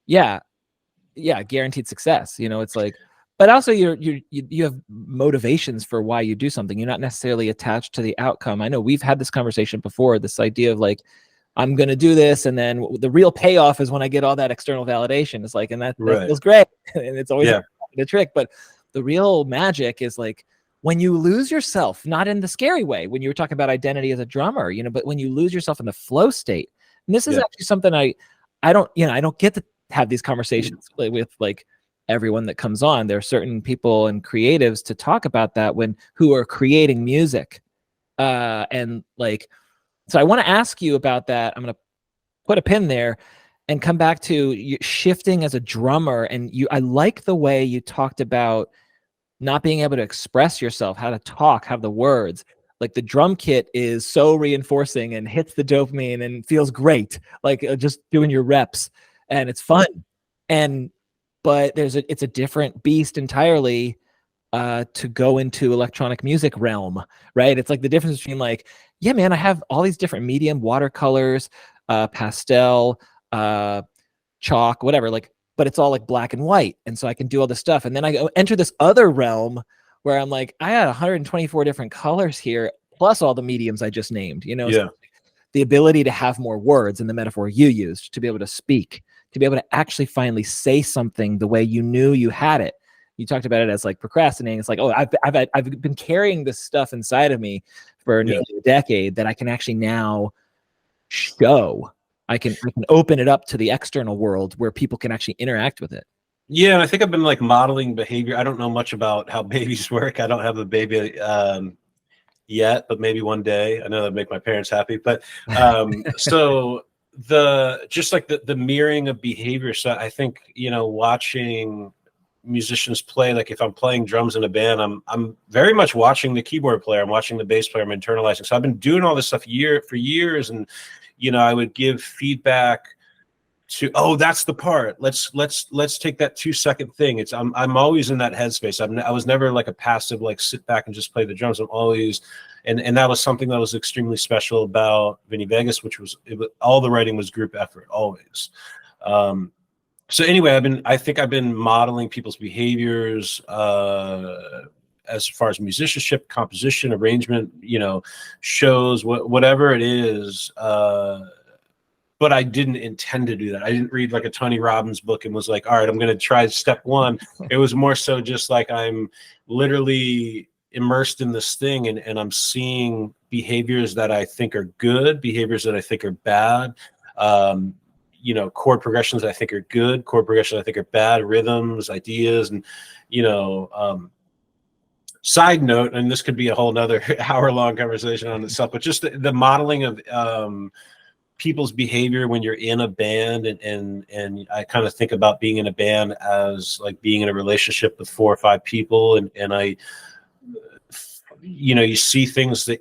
Speaker 2: guaranteed success. You know, it's like, but also you have motivations for why you do something. You're not necessarily attached to the outcome. I know we've had this conversation before, this idea of like, I'm going to do this, and then the real payoff is when I get all that external validation. It's like, and that feels great. And it's always the trick. But the real magic is like when you lose yourself, not in the scary way, when you were talking about identity as a drummer, you know, but when you lose yourself in the flow state. And this is actually something I don't get to have these conversations with like everyone that comes on. There are certain people and creatives to talk about that who are creating music. And like, so I want to ask you about that. I'm going to put a pin there and come back to you shifting as a drummer. And I like the way you talked about not being able to express yourself, how to talk, have the words. Like the drum kit is so reinforcing and hits the dopamine and feels great. Like just doing your reps, and it's fun. But it's a different beast entirely to go into electronic music realm, right? It's like the difference between like, yeah, man, I have all these different medium, watercolors, pastel, chalk, whatever, like, but it's all like black and white. And so I can do all this stuff. And then I go enter this other realm where I'm like, I had 124 different colors here, plus all the mediums I just named, you know? So the ability to have more words in the metaphor you used, to be able to speak, to be able to actually finally say something the way you knew you had it. You talked about it as like procrastinating. It's like, oh, I've been carrying this stuff inside of me for nearly a decade that I can actually now show. I can open it up to the external world where people can actually interact with it.
Speaker 1: Yeah, and I think I've been like modeling behavior. I don't know much about how babies work. I don't have a baby yet, but maybe one day. I know that'd make my parents happy. But so the mirroring of behavior. So I think, you know, watching musicians play, like if I'm playing drums in a band, I'm very much watching the keyboard player, I'm watching the bass player, I'm internalizing. So I've been doing all this stuff for years, and you know, I would give feedback to, oh, that's the part, let's take that 2-second thing. I'm always in that headspace. I was never like a passive, like sit back and just play the drums. I'm always, and that was something that was extremely special about Vinny Vegas, which was all the writing was group effort always. So anyway, I think I've been modeling people's behaviors as far as musicianship, composition, arrangement, you know, shows, whatever it is. But I didn't intend to do that. I didn't read like a Tony Robbins book and was like, all right, I'm going to try step one. It was more so just like I'm literally immersed in this thing, and I'm seeing behaviors that I think are good, behaviors that I think are bad. You know, chord progressions I think are good, chord progressions I think are bad, rhythms, ideas, and, you know, side note, and this could be a whole nother hour-long conversation on itself, but just the modeling of people's behavior when you're in a band, and I kind of think about being in a band as like being in a relationship with 4 or 5 people, and I, you know, you see things that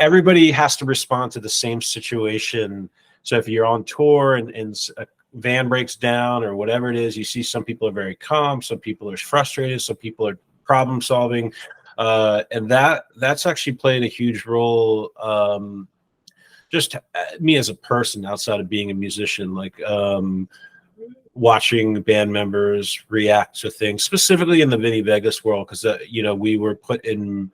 Speaker 1: everybody has to respond to the same situation. So if you're on tour and a van breaks down or whatever it is, you see some people are very calm, some people are frustrated, some people are problem solving, and that's actually played a huge role. Just me as a person outside of being a musician, like watching band members react to things, specifically in the Vinny Vegas world, because you know, we were put in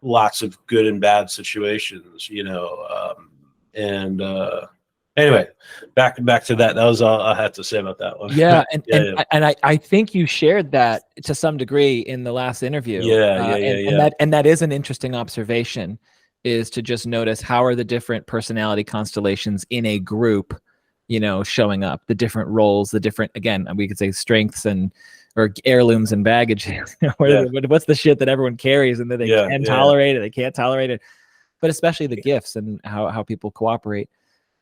Speaker 1: lots of good and bad situations, you know, anyway, back to that. That was all I had to say about that one.
Speaker 2: Yeah, and I think you shared that to some degree in the last interview. And that is an interesting observation. is to just notice how are the different personality constellations in a group, you know, showing up, the different roles, the different, again, we could say strengths and or heirlooms and baggage. What's the shit that everyone carries and that they can tolerate it, they can't tolerate it, but especially the gifts and how people cooperate.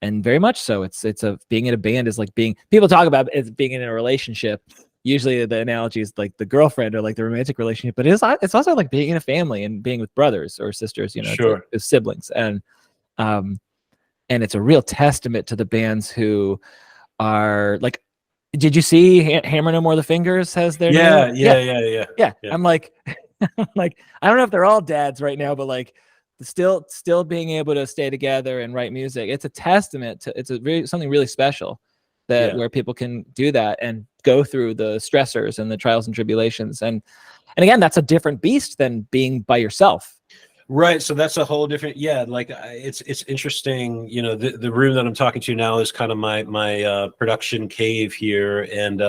Speaker 2: And very much so, it's a being in a band is like being, people talk about it as being in a relationship. Usually the analogy is like the girlfriend or like the romantic relationship, but it's also like being in a family and being with brothers or sisters, you know,
Speaker 1: sure.
Speaker 2: Like siblings. And it's a real testament to the bands who are like, did you see Hammer No More the Fingers has their name?
Speaker 1: Yeah.
Speaker 2: I'm like, like, I don't know if they're all dads right now, but like still being able to stay together and write music. It's a testament to, something really special that where people can do that and go through the stressors and the trials and tribulations. And again, that's a different beast than being by yourself.
Speaker 1: Right. So that's a whole different, like it's interesting, you know, the room that I'm talking to now is kind of my production cave here. And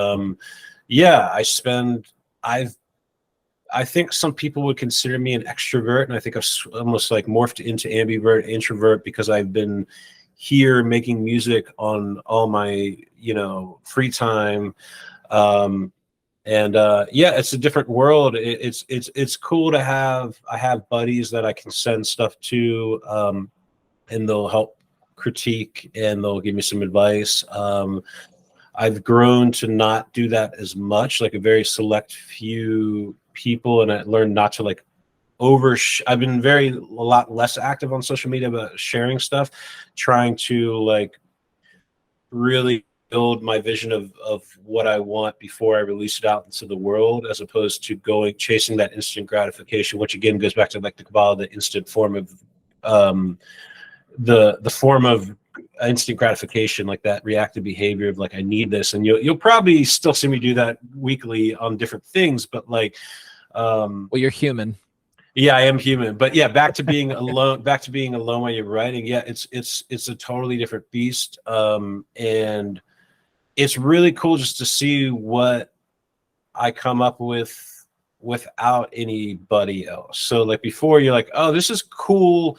Speaker 1: I think some people would consider me an extrovert, and I think I've almost like morphed into ambivert, introvert, because I've been here making music on all my, you know, free time. It's a different world. It's cool to have, I have buddies that I can send stuff to, and they'll help critique and they'll give me some advice. I've grown to not do that as much, like a very select few people, and I learned not to like I've been a lot less active on social media about sharing stuff, trying to like really build my vision of what I want before I release it out into the world, as opposed to chasing that instant gratification, which again goes back to like the Kabbalah, the instant form of the form of instant gratification, like that reactive behavior of like, I need this. And you'll probably still see me do that weekly on different things, but like,
Speaker 2: well, you're human.
Speaker 1: Yeah, I am human, but yeah, back to being alone while you're writing. Yeah, it's a totally different beast. And it's really cool just to see what I come up with without anybody else. So like before, you're like, oh, this is cool.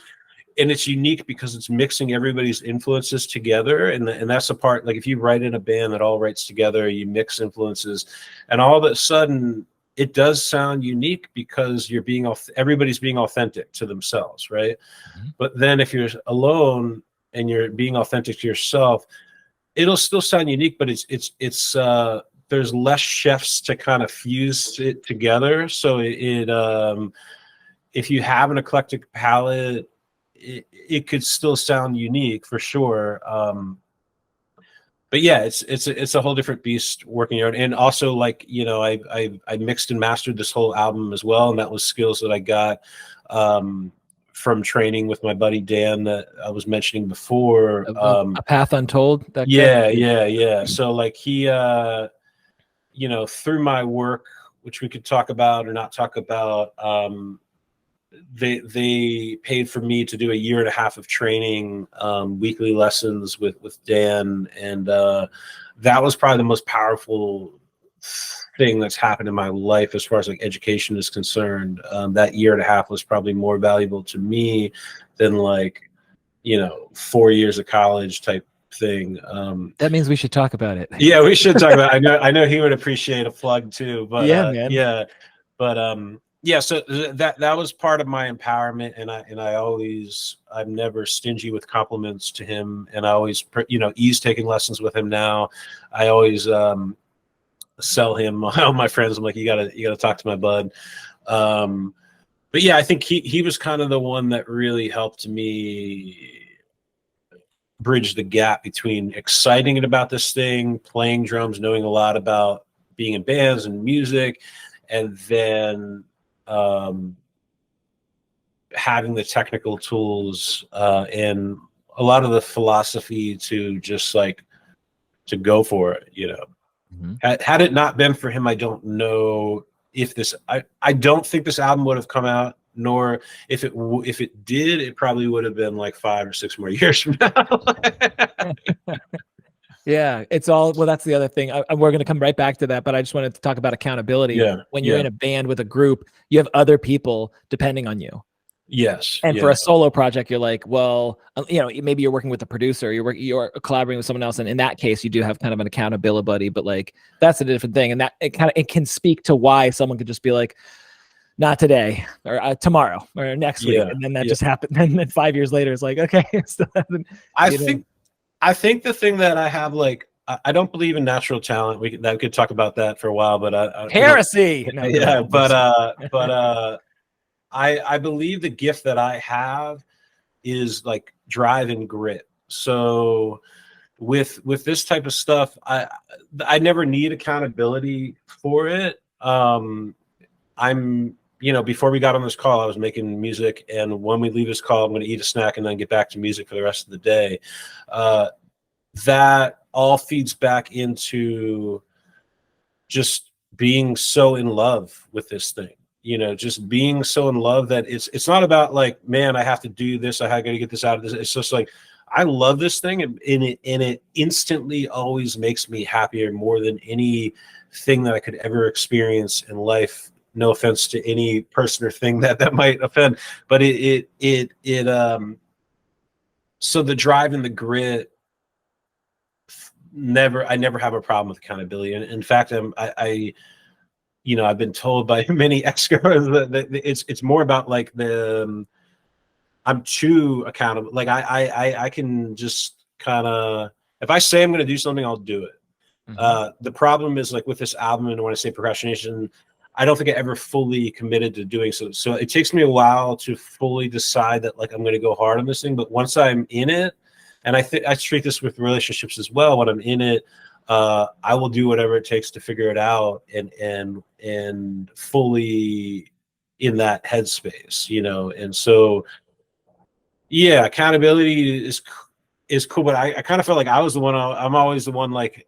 Speaker 1: And it's unique because it's mixing everybody's influences together. And that's the part, like if you write in a band that all writes together, you mix influences, and all of a sudden it does sound unique because everybody's being authentic to themselves, right? Mm-hmm. But then if you're alone and you're being authentic to yourself, it'll still sound unique, but it's there's less chefs to kind of fuse it together. So if you have an eclectic palette, it could still sound unique for sure. But yeah, it's a whole different beast working out. And also, like, you know, I mixed and mastered this whole album as well, and that was skills that I got from training with my buddy Dan that I was mentioning before.
Speaker 2: A Path Untold.
Speaker 1: Yeah. So like he, you know, through my work, which we could talk about or not talk about, they paid for me to do a year and a half of training, weekly lessons with Dan, and that was probably the most powerful thing that's happened in my life as far as like education is concerned. That year and a half was probably more valuable to me than like, you know, 4 years of college type thing.
Speaker 2: That means we should talk about it.
Speaker 1: Yeah, we should talk about it. I know he would appreciate a plug too, but
Speaker 2: yeah, man.
Speaker 1: Yeah, but yeah, so that was part of my empowerment, and I'm never stingy with compliments to him, and I always, you know, he's taking lessons with him now. I always sell him all my friends. I'm like, you gotta talk to my bud. But yeah, I think he was kind of the one that really helped me bridge the gap between exciting about this thing, playing drums, knowing a lot about being in bands and music, and then having the technical tools and a lot of the philosophy to just like to go for it, you know. Mm-hmm. Had it not been for him, I don't know if I don't think this album would have come out, nor if it did, it probably would have been like 5 or 6 more years from now.
Speaker 2: Yeah, it's all, well, that's the other thing. We're going to come right back to that, but I just wanted to talk about accountability.
Speaker 1: Yeah,
Speaker 2: when you're in a band with a group, you have other people depending on you.
Speaker 1: Yes.
Speaker 2: And for
Speaker 1: Yeah.
Speaker 2: a solo project, you're like, well, you know, maybe you're working with a producer, you're collaborating with someone else, and in that case, you do have kind of an accountability buddy. But like, that's a different thing, and that it can speak to why someone could just be like, not today, or tomorrow, or next week,
Speaker 1: Yeah.
Speaker 2: and then that
Speaker 1: Yeah.
Speaker 2: just happened. And then 5 years later, it's like, okay, it still hasn't,
Speaker 1: I
Speaker 2: you know.
Speaker 1: think the thing that I have, like, I don't believe in natural talent. We could talk about that for a while, but we don't.
Speaker 2: Heresy. No, go
Speaker 1: Yeah,
Speaker 2: ahead.
Speaker 1: but I believe the gift that I have is like drive and grit. So with this type of stuff, I never need accountability for it. I'm, before we got on this call, I was making music, and when we leave this call, I'm going to eat a snack and then get back to music for the rest of the day. That all feeds back into just being so in love with this thing. Just being so in love that it's not about like, man, I have to do this, I got to get this out of this. It's just like, I love this thing, and it instantly always makes me happier more than anything that I could ever experience in life. No offense to any person or thing that might offend, but so the drive and the grit, I never have a problem with accountability. And in fact, I've been told by many ex-girls that it's more about like I'm too accountable. Like I can just kind of, if I say I'm going to do something, I'll do it. The problem is, like, with this album, and when I say procrastination, I don't think I ever fully committed to doing so. So it takes me a while to fully decide that, like, I'm going to go hard on this thing. But once I'm in it, and I treat this with relationships as well. When I'm in it, I will do whatever it takes to figure it out and fully in that headspace, And so, yeah, accountability is cool. But I kind of felt like I was the one. I'm always the one, like,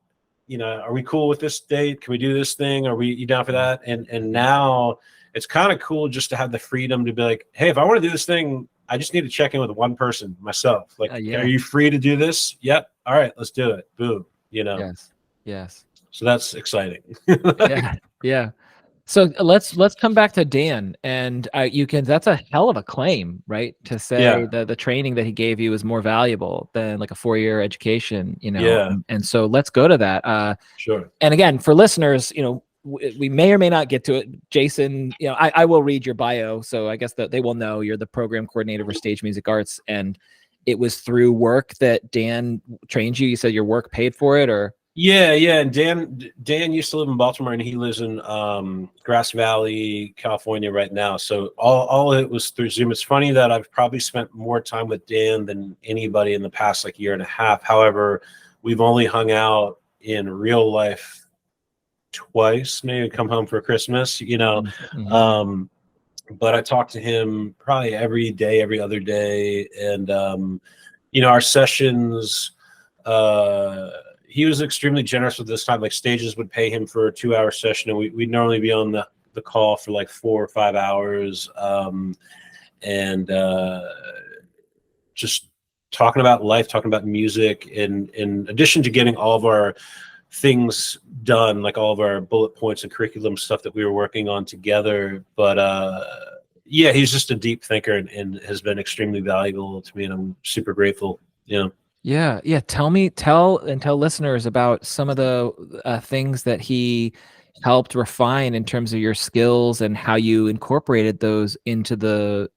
Speaker 1: are we cool with this date? Can we do this thing? Are you down for that? And now it's kind of cool just to have the freedom to be like, hey, if I want to do this thing, I just need to check in with one person, myself. Like, are you free to do this? Yep. All right, let's do it. Boom.
Speaker 2: Yes.
Speaker 1: So that's exciting.
Speaker 2: Yeah. So let's come back to Dan, and that's a hell of a claim, right? To say the training that he gave you is more valuable than like a 4-year education,
Speaker 1: Yeah.
Speaker 2: And so let's go to that.
Speaker 1: Sure.
Speaker 2: And again, for listeners, we may or may not get to it. Jason, I will read your bio, so I guess that they will know you're the program coordinator for Stage Music Arts, and it was through work that Dan trained you. You said your work paid for it, or?
Speaker 1: Yeah. And Dan used to live in Baltimore, and he lives in Grass Valley, California right now. So all it was through Zoom. It's funny that I've probably spent more time with Dan than anybody in the past like year and a half. However, we've only hung out in real life twice, maybe come home for Christmas,
Speaker 2: Mm-hmm.
Speaker 1: But I talk to him probably every day, every other day. And, our sessions, he was extremely generous with this time. Like, Stages would pay him for a 2-hour session, and we'd normally be on the call for like 4 or 5 hours. And just talking about life, talking about music, in addition to getting all of our things done, like all of our bullet points and curriculum stuff that we were working on together. But he's just a deep thinker and has been extremely valuable to me, and I'm super grateful.
Speaker 2: Yeah. Tell listeners about some of the things that he helped refine in terms of your skills and how you incorporated those into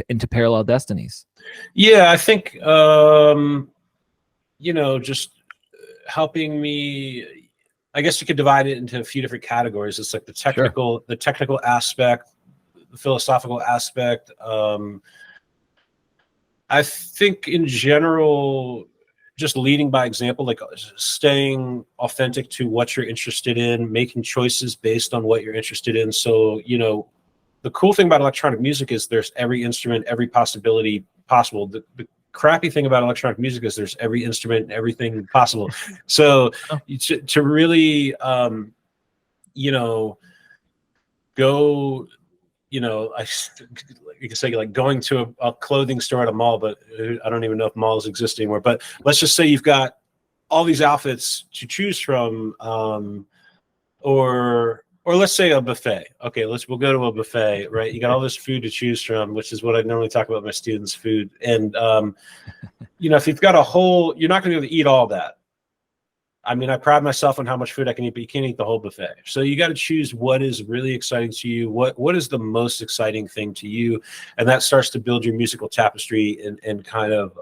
Speaker 2: into Parallel Destinies.
Speaker 1: Yeah, I think just helping me. I guess you could divide it into a few different categories. It's like the technical aspect, the philosophical aspect. I think in general, just leading by example, like staying authentic to what you're interested in, making choices based on what you're interested in. So, the cool thing about electronic music is there's every instrument, every possibility possible. The crappy thing about electronic music is there's every instrument and everything possible. So to really, go, I you can say, like, going to a clothing store at a mall, but I don't even know if malls exist anymore. But let's just say you've got all these outfits to choose from, or or let's say a buffet. Okay, we'll go to a buffet, right? You got all this food to choose from, which is what I normally talk about with my students, food. And you know, if you've got a whole, you're not going to be able to eat all that. I mean, I pride myself on how much food I can eat, but you can't eat the whole buffet. So you got to choose what is really exciting to you. What is the most exciting thing to you? And that starts to build your musical tapestry and kind of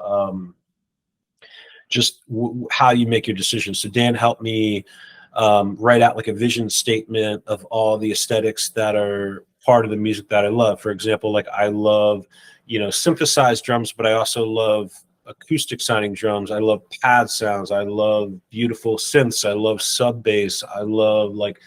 Speaker 1: just how you make your decisions. So Dan helped me write out like a vision statement of all the aesthetics that are part of the music that I love. For example, like I love, you know, synthesized drums, but I also love acoustic sounding drums. I love pad sounds. I love beautiful synths. I love sub bass. I love like,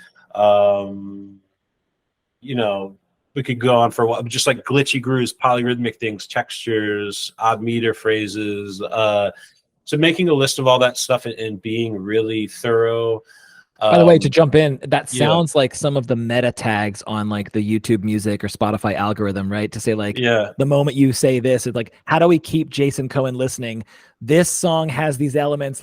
Speaker 1: you know, we could go on for a while, just like glitchy grooves, polyrhythmic things, textures, odd meter phrases. So making a list of all that stuff and being really thorough.
Speaker 2: By the way, to jump in, that
Speaker 1: yeah.
Speaker 2: sounds like some of the meta tags on like the YouTube music or Spotify algorithm, right? To say like,
Speaker 1: Yeah.
Speaker 2: the moment you say this, it's like, how do we keep Jason Cohen listening? This song has these elements.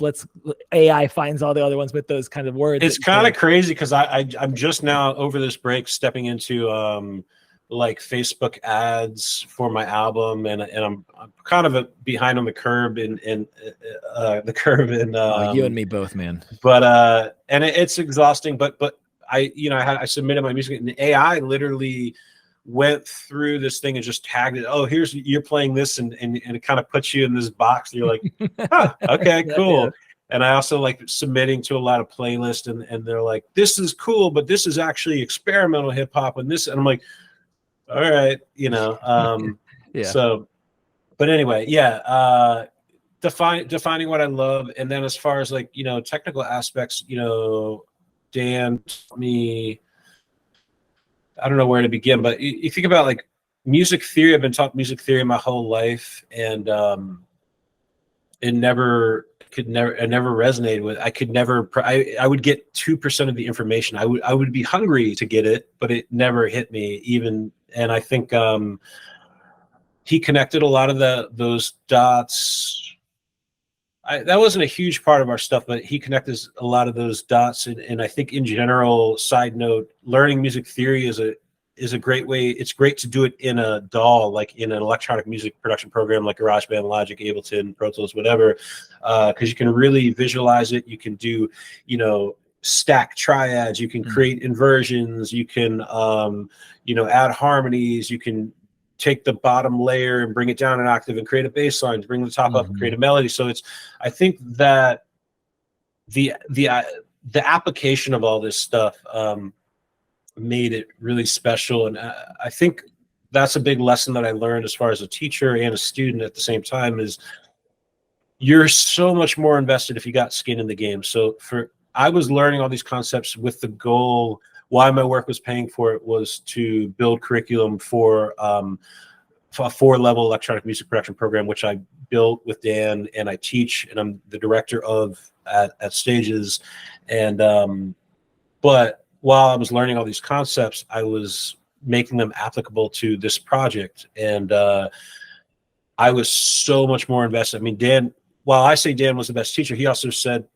Speaker 2: AI finds all the other ones with those kind of words.
Speaker 1: It's kind of crazy because I'm just now over this break stepping into like Facebook ads for my album, and I'm kind of behind on the curve in the curve in
Speaker 2: you and me both, man.
Speaker 1: But and it's exhausting, but I, you know, I submitted my music and the AI literally went through this thing and just tagged it. Oh, you're playing this, and it kind of puts you in this box. And you're like, huh, okay, cool. Yeah. And I also like submitting to a lot of playlists, and they're like, this is cool, but this is actually experimental hip hop, and I'm like, all right, you know.
Speaker 2: Yeah.
Speaker 1: So, but anyway, yeah. Defining what I love, and then as far as like, you know, technical aspects, you know, Dan taught me, I don't know where to begin, but you think about like music theory. I've been taught music theory my whole life, and it never resonated with. I could never. I would get 2% of the information. I would be hungry to get it, but it never hit me even. And I think he connected a lot of those dots. That wasn't a huge part of our stuff, but he connected a lot of those dots. And I think in general, side note, learning music theory is a great way. It's great to do it in a DAW, like in an electronic music production program like GarageBand, Logic, Ableton, Pro Tools, whatever, because you can really visualize it. You can do, you know, stack triads. You can create inversions. You can, you know, add harmonies. You can take the bottom layer and bring it down an octave and create a bass line to bring the top up and create a melody. So I think that the application of all this stuff made it really special. And I think that's a big lesson that I learned as far as a teacher and a student at the same time is you're so much more invested if you got skin in the game. So I was learning all these concepts with the goal. Why my work was paying for it was to build curriculum for a 4-level electronic music production program, which I built with Dan and I teach, and I'm the director of at Stages. And but while I was learning all these concepts, I was making them applicable to this project, and I was so much more invested. I mean, Dan. While I say Dan was the best teacher, he also said,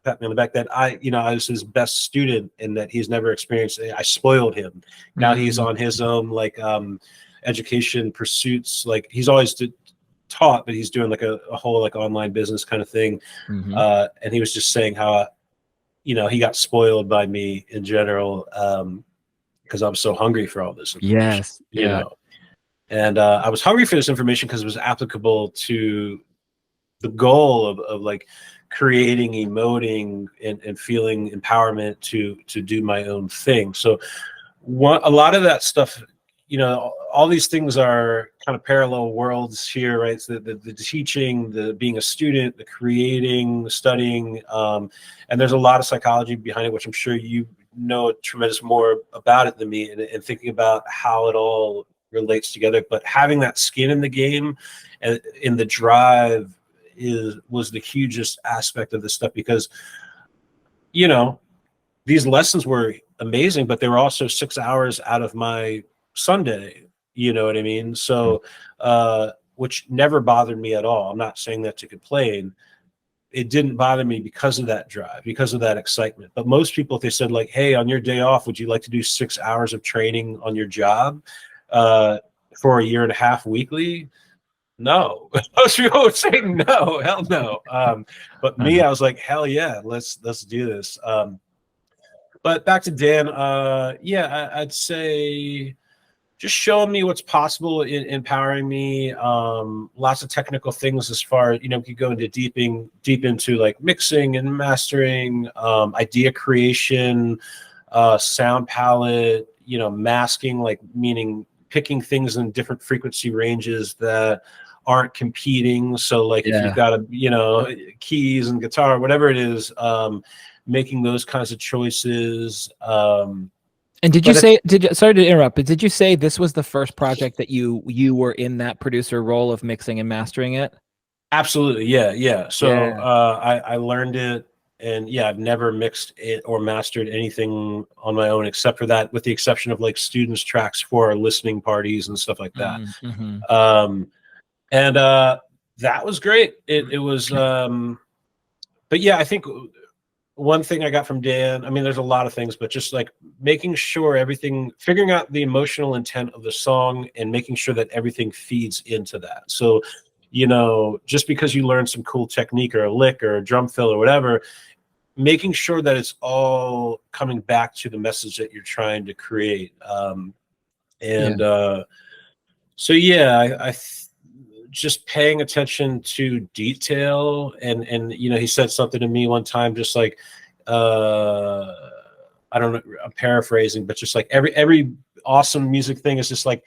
Speaker 1: pat me on the back, that I was his best student and that he's never experienced. I spoiled him. Now he's on his own like education pursuits. Like he's always taught, but he's doing like a whole like online business kind of thing. And he was just saying how, you know, he got spoiled by me in general because I was so hungry for all this information.
Speaker 2: Yes,
Speaker 1: you know. And I was hungry for this information because it was applicable to the goal of like creating, emoting, and feeling empowerment to do my own thing. So a lot of that stuff, you know, all these things are kind of parallel worlds here, right? So the teaching, the being a student, the creating, the studying, and there's a lot of psychology behind it, which I'm sure you know a tremendous more about it than me, and thinking about how it all relates together. But having that skin in the game and in the drive was the hugest aspect of this stuff, because, you know, these lessons were amazing, but they were also 6 hours out of my Sunday, you know what I mean? So which never bothered me at all. I'm not saying that to complain, it didn't bother me because of that drive, because of that excitement. But most people, if they said like, hey, on your day off, would you like to do 6 hours of training on your job for a year and a half weekly? No. Most people would say no, hell no. But me, I was like, hell yeah, let's do this. But back to Dan, I'd say just showing me what's possible, empowering me. Lots of technical things as far, you know, could go into deep into like mixing and mastering, idea creation, sound palette, you know, masking, like meaning picking things in different frequency ranges that aren't competing. So like if you've got a, you know, keys and guitar, whatever it is, making those kinds of choices.
Speaker 2: And did you say, sorry to interrupt, but did you say this was the first project that you were in that producer role of mixing and mastering it?
Speaker 1: Absolutely. Yeah. So I learned it, and I've never mixed it or mastered anything on my own except for that, with the exception of like students' tracks for listening parties and stuff like that. And that was great. It was, but yeah, I think one thing I got from Dan, I mean, there's a lot of things, but just like making sure everything, figuring out the emotional intent of the song and making sure that everything feeds into that. So, you know, just because you learn some cool technique or a lick or a drum fill or whatever, making sure that it's all coming back to the message that you're trying to create. So I just paying attention to detail, and you know, he said something to me one time, just like I don't know, I'm paraphrasing, but just like every awesome music thing is just like,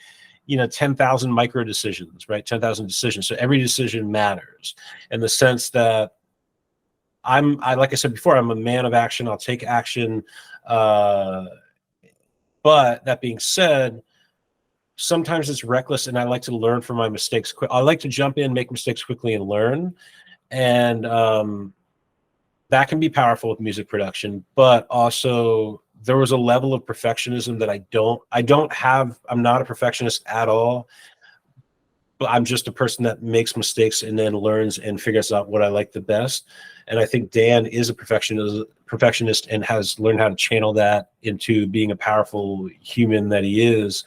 Speaker 1: you know, 10,000 micro decisions, right? 10,000 decisions. So every decision matters, in the sense that I like I said before, I'm a man of action. I'll take action. But that being said, sometimes it's reckless, and I like to learn from my mistakes. I like to jump in, make mistakes quickly, and learn. And that can be powerful with music production. But also, there was a level of perfectionism that I don't have. I'm not a perfectionist at all. But I'm just a person that makes mistakes and then learns and figures out what I like the best. And I think Dan is a perfectionist and has learned how to channel that into being a powerful human that he is.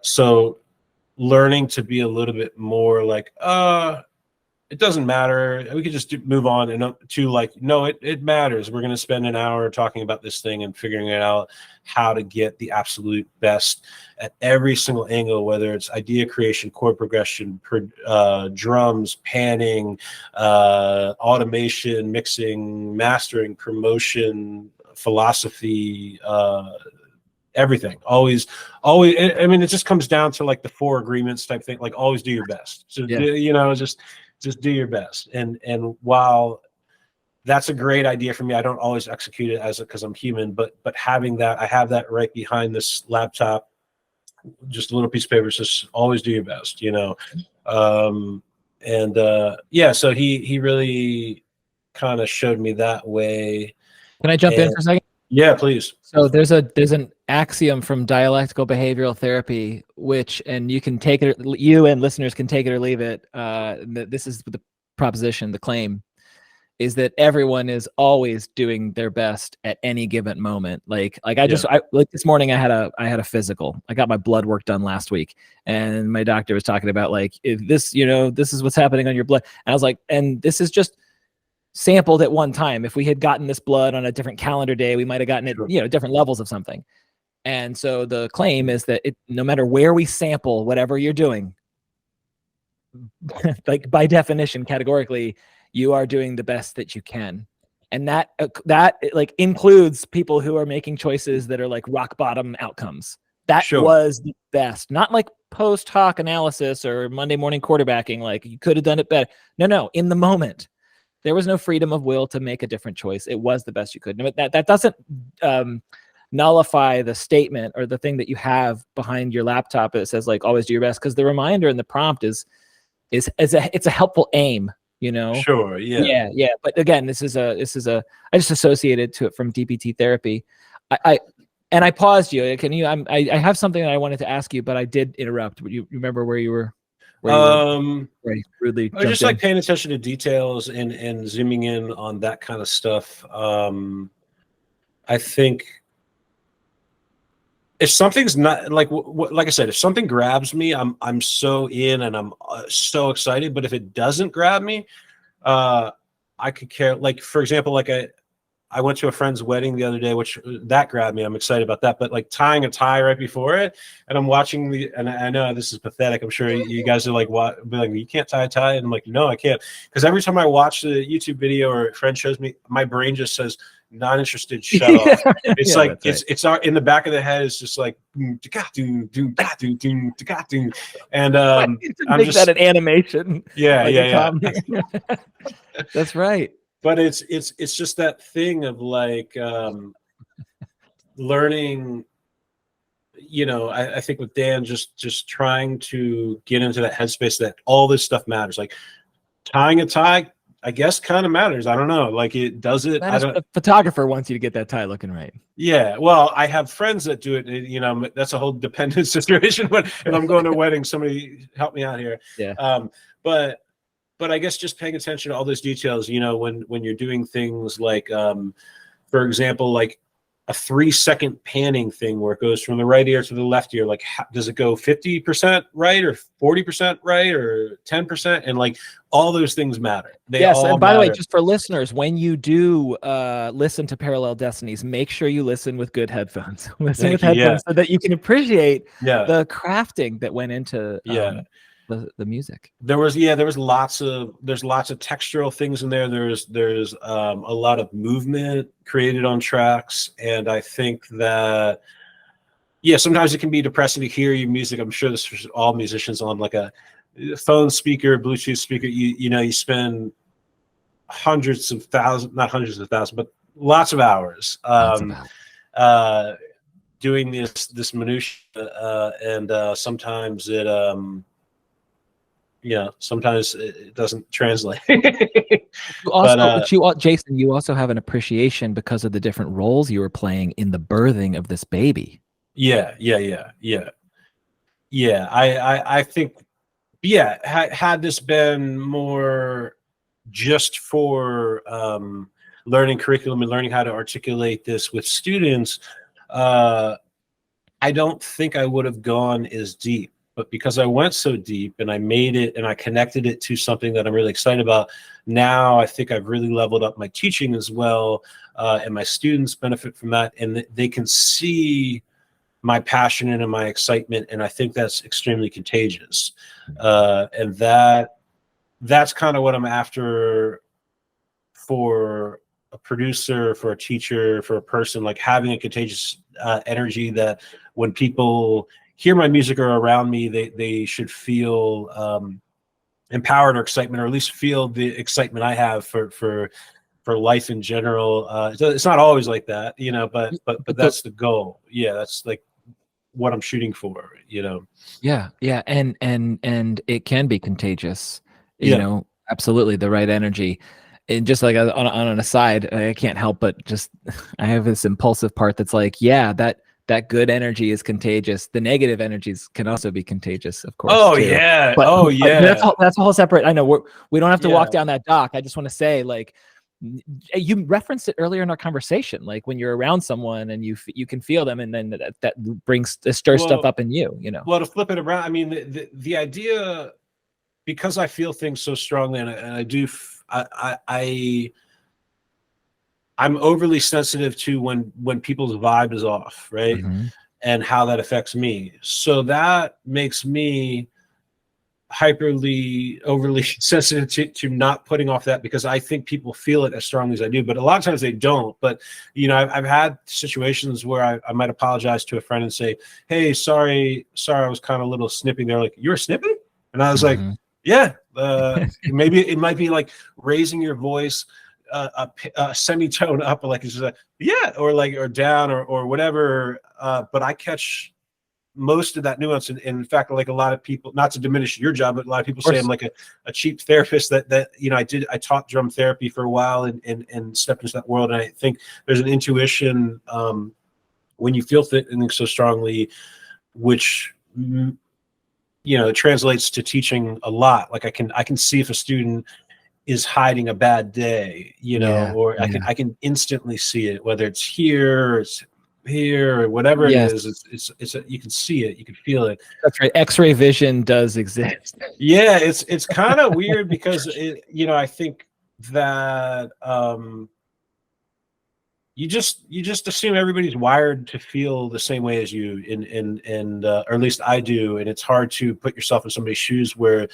Speaker 1: So learning to be a little bit more like, it doesn't matter, we could just move on, and to like, no, it matters. We're going to spend an hour talking about this thing and figuring it out, how to get the absolute best at every single angle, whether it's idea creation, chord progression, drums, panning, automation, mixing, mastering, promotion, philosophy, everything. Always. I mean, it just comes down to like the 4 agreements type thing. Like, always do your best. So you know, just do your best. And while that's a great idea for me, I don't always execute it because I'm human. But having that, I have that right behind this laptop, just a little piece of paper. Just always do your best. You know. So he really kind of showed me that way.
Speaker 2: Can I jump in for a second?
Speaker 1: Yeah, please.
Speaker 2: So there's an axiom from dialectical behavioral therapy, which, and you can take it, you and listeners can take it or leave it. This is the proposition, the claim is that everyone is always doing their best at any given moment. Like this morning I had a physical. I got my blood work done last week, and my doctor was talking about like, if this, you know, this is what's happening on your blood. And I was like, and this is just sampled at one time. If we had gotten this blood on a different calendar day, we might have gotten it, you know, different levels of something. And so the claim is that no matter where we sample whatever you're doing, like by definition, categorically, you are doing the best that you can. And that like includes people who are making choices that are like rock bottom outcomes. That was the best, not like post hoc analysis or Monday morning quarterbacking. Like, you could have done it better. No, in the moment. There was no freedom of will to make a different choice. It was the best you could. That doesn't nullify the statement or the thing that you have behind your laptop that says like, always do your best, because the reminder and the prompt it's a helpful aim, you know.
Speaker 1: Sure. Yeah.
Speaker 2: But again, this is I just associated to it from DPT therapy. I paused you. Can you? I have something that I wanted to ask you, but I did interrupt. You remember where you were? Where you rudely
Speaker 1: I
Speaker 2: jumped
Speaker 1: just
Speaker 2: in?
Speaker 1: like paying attention to details and zooming in on that kind of stuff. I think if something's not like like I said, if something grabs me, I'm so in and I'm so excited. But if it doesn't grab me, I could care. Like for example, like I went to a friend's wedding the other day, which that grabbed me. I'm excited about that. But like tying a tie right before it, and I'm watching and I know this is pathetic. I'm sure you guys are like, what? Be like, you can't tie a tie, and I'm like, no, I can't, because every time I watch the YouTube video or a friend shows me, my brain just says, not interested, shut off. It's
Speaker 2: Yeah,
Speaker 1: like
Speaker 2: right.
Speaker 1: it's in the back of the head. It's just like, and I'm
Speaker 2: Make
Speaker 1: just
Speaker 2: that an animation.
Speaker 1: yeah,
Speaker 2: like
Speaker 1: yeah,
Speaker 2: yeah. That's right.
Speaker 1: But it's just that thing of like learning. I think with Dan, just trying to get into that headspace that all this stuff matters. Like tying a tie, I guess, kind of matters. I don't know. Like it does it. I don't.
Speaker 2: The photographer wants you to get that tie looking right.
Speaker 1: Yeah. Well, I have friends that do it. That's a whole dependent situation. When if I'm going to a wedding, somebody help me out here.
Speaker 2: Yeah.
Speaker 1: But I guess just paying attention to all those details. When you're doing things like, for example, like a 3-second panning thing where it goes from the right ear to the left ear. Like, does it go 50% right or 40% right or 10%? And like all those things matter.
Speaker 2: Yes, and by the way, just for listeners, when you do listen to Parallel Destinies, make sure you listen with good headphones. Listen with headphones so that you can appreciate the crafting that went into the music.
Speaker 1: There's lots of textural things in there. There's a lot of movement created on tracks, and I think that sometimes it can be depressing to hear your music. I'm sure this is all musicians on like a phone speaker, Bluetooth speaker. You spend hundreds of thousands, not hundreds of thousands, but lots of hours doing this minutia, and sometimes it sometimes it doesn't translate.
Speaker 2: Jason, you also have an appreciation because of the different roles you were playing in the birthing of this baby.
Speaker 1: Yeah. I think, had this been more just for learning curriculum and learning how to articulate this with students, I don't think I would have gone as deep. But because I went so deep and I made it and I connected it to something that I'm really excited about, now I think I've really leveled up my teaching as well, and my students benefit from that, and they can see my passion and my excitement, and I think that's extremely contagious. And that's kind of what I'm after for a producer, for a teacher, for a person, like having a contagious energy that when people hear my music or around me, they should feel empowered or excitement, or at least feel the excitement I have for life in general. It's not always like that, but that's the goal. Yeah, that's like what I'm shooting for,
Speaker 2: Yeah, and it can be contagious. Absolutely, the right energy. And just like on an aside, I can't help but just I have this impulsive part that's like, that good energy is contagious. The negative energies can also be contagious, of course.
Speaker 1: Oh,
Speaker 2: too.
Speaker 1: yeah.
Speaker 2: But that's a whole separate. I know we don't have to walk down that dock. I just want to say, like, you referenced it earlier in our conversation, like when you're around someone and you can feel them, and then that stirs stuff up in you.
Speaker 1: Well, to flip it around, I mean, the idea, because I feel things so strongly, and I do, I'm overly sensitive to when people's vibe is off, right?
Speaker 2: Mm-hmm.
Speaker 1: And how that affects me. So that makes me overly sensitive to not putting off that, because I think people feel it as strongly as I do, but a lot of times they don't. But I've had situations where I might apologize to a friend and say, hey, sorry, I was kind of a little snipping. They're like, you were snipping? And I was like, yeah, maybe it might be like raising your voice a semitone up, like it's just like, or down or whatever, but I catch most of that nuance, and in fact, like a lot of people, not to diminish your job, but a lot of people say I'm like a cheap therapist. That I taught drum therapy for a while and stepped into that world, and I think there's an intuition when you feel things so strongly, which it translates to teaching a lot. Like I can see if a student is hiding a bad day, or I can instantly see it, whether it's here or it's here or whatever it is. It's you can see it, you can feel it.
Speaker 2: That's right. X-ray vision does exist.
Speaker 1: Yeah, it's kind of weird because I think that you just assume everybody's wired to feel the same way as you, and or at least I do, and it's hard to put yourself in somebody's shoes where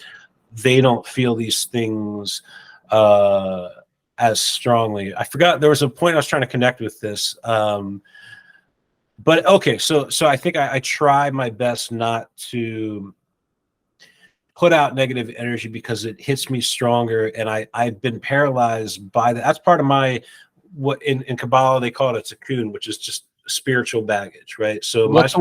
Speaker 1: they don't feel these things as strongly. I forgot, there was a point I was trying to connect with this, but okay, so I think I try my best not to put out negative energy because it hits me stronger, and I've been paralyzed by that. That's part of my, what in Kabbalah they call it a tikkun, which is just spiritual baggage, right? So
Speaker 2: what's the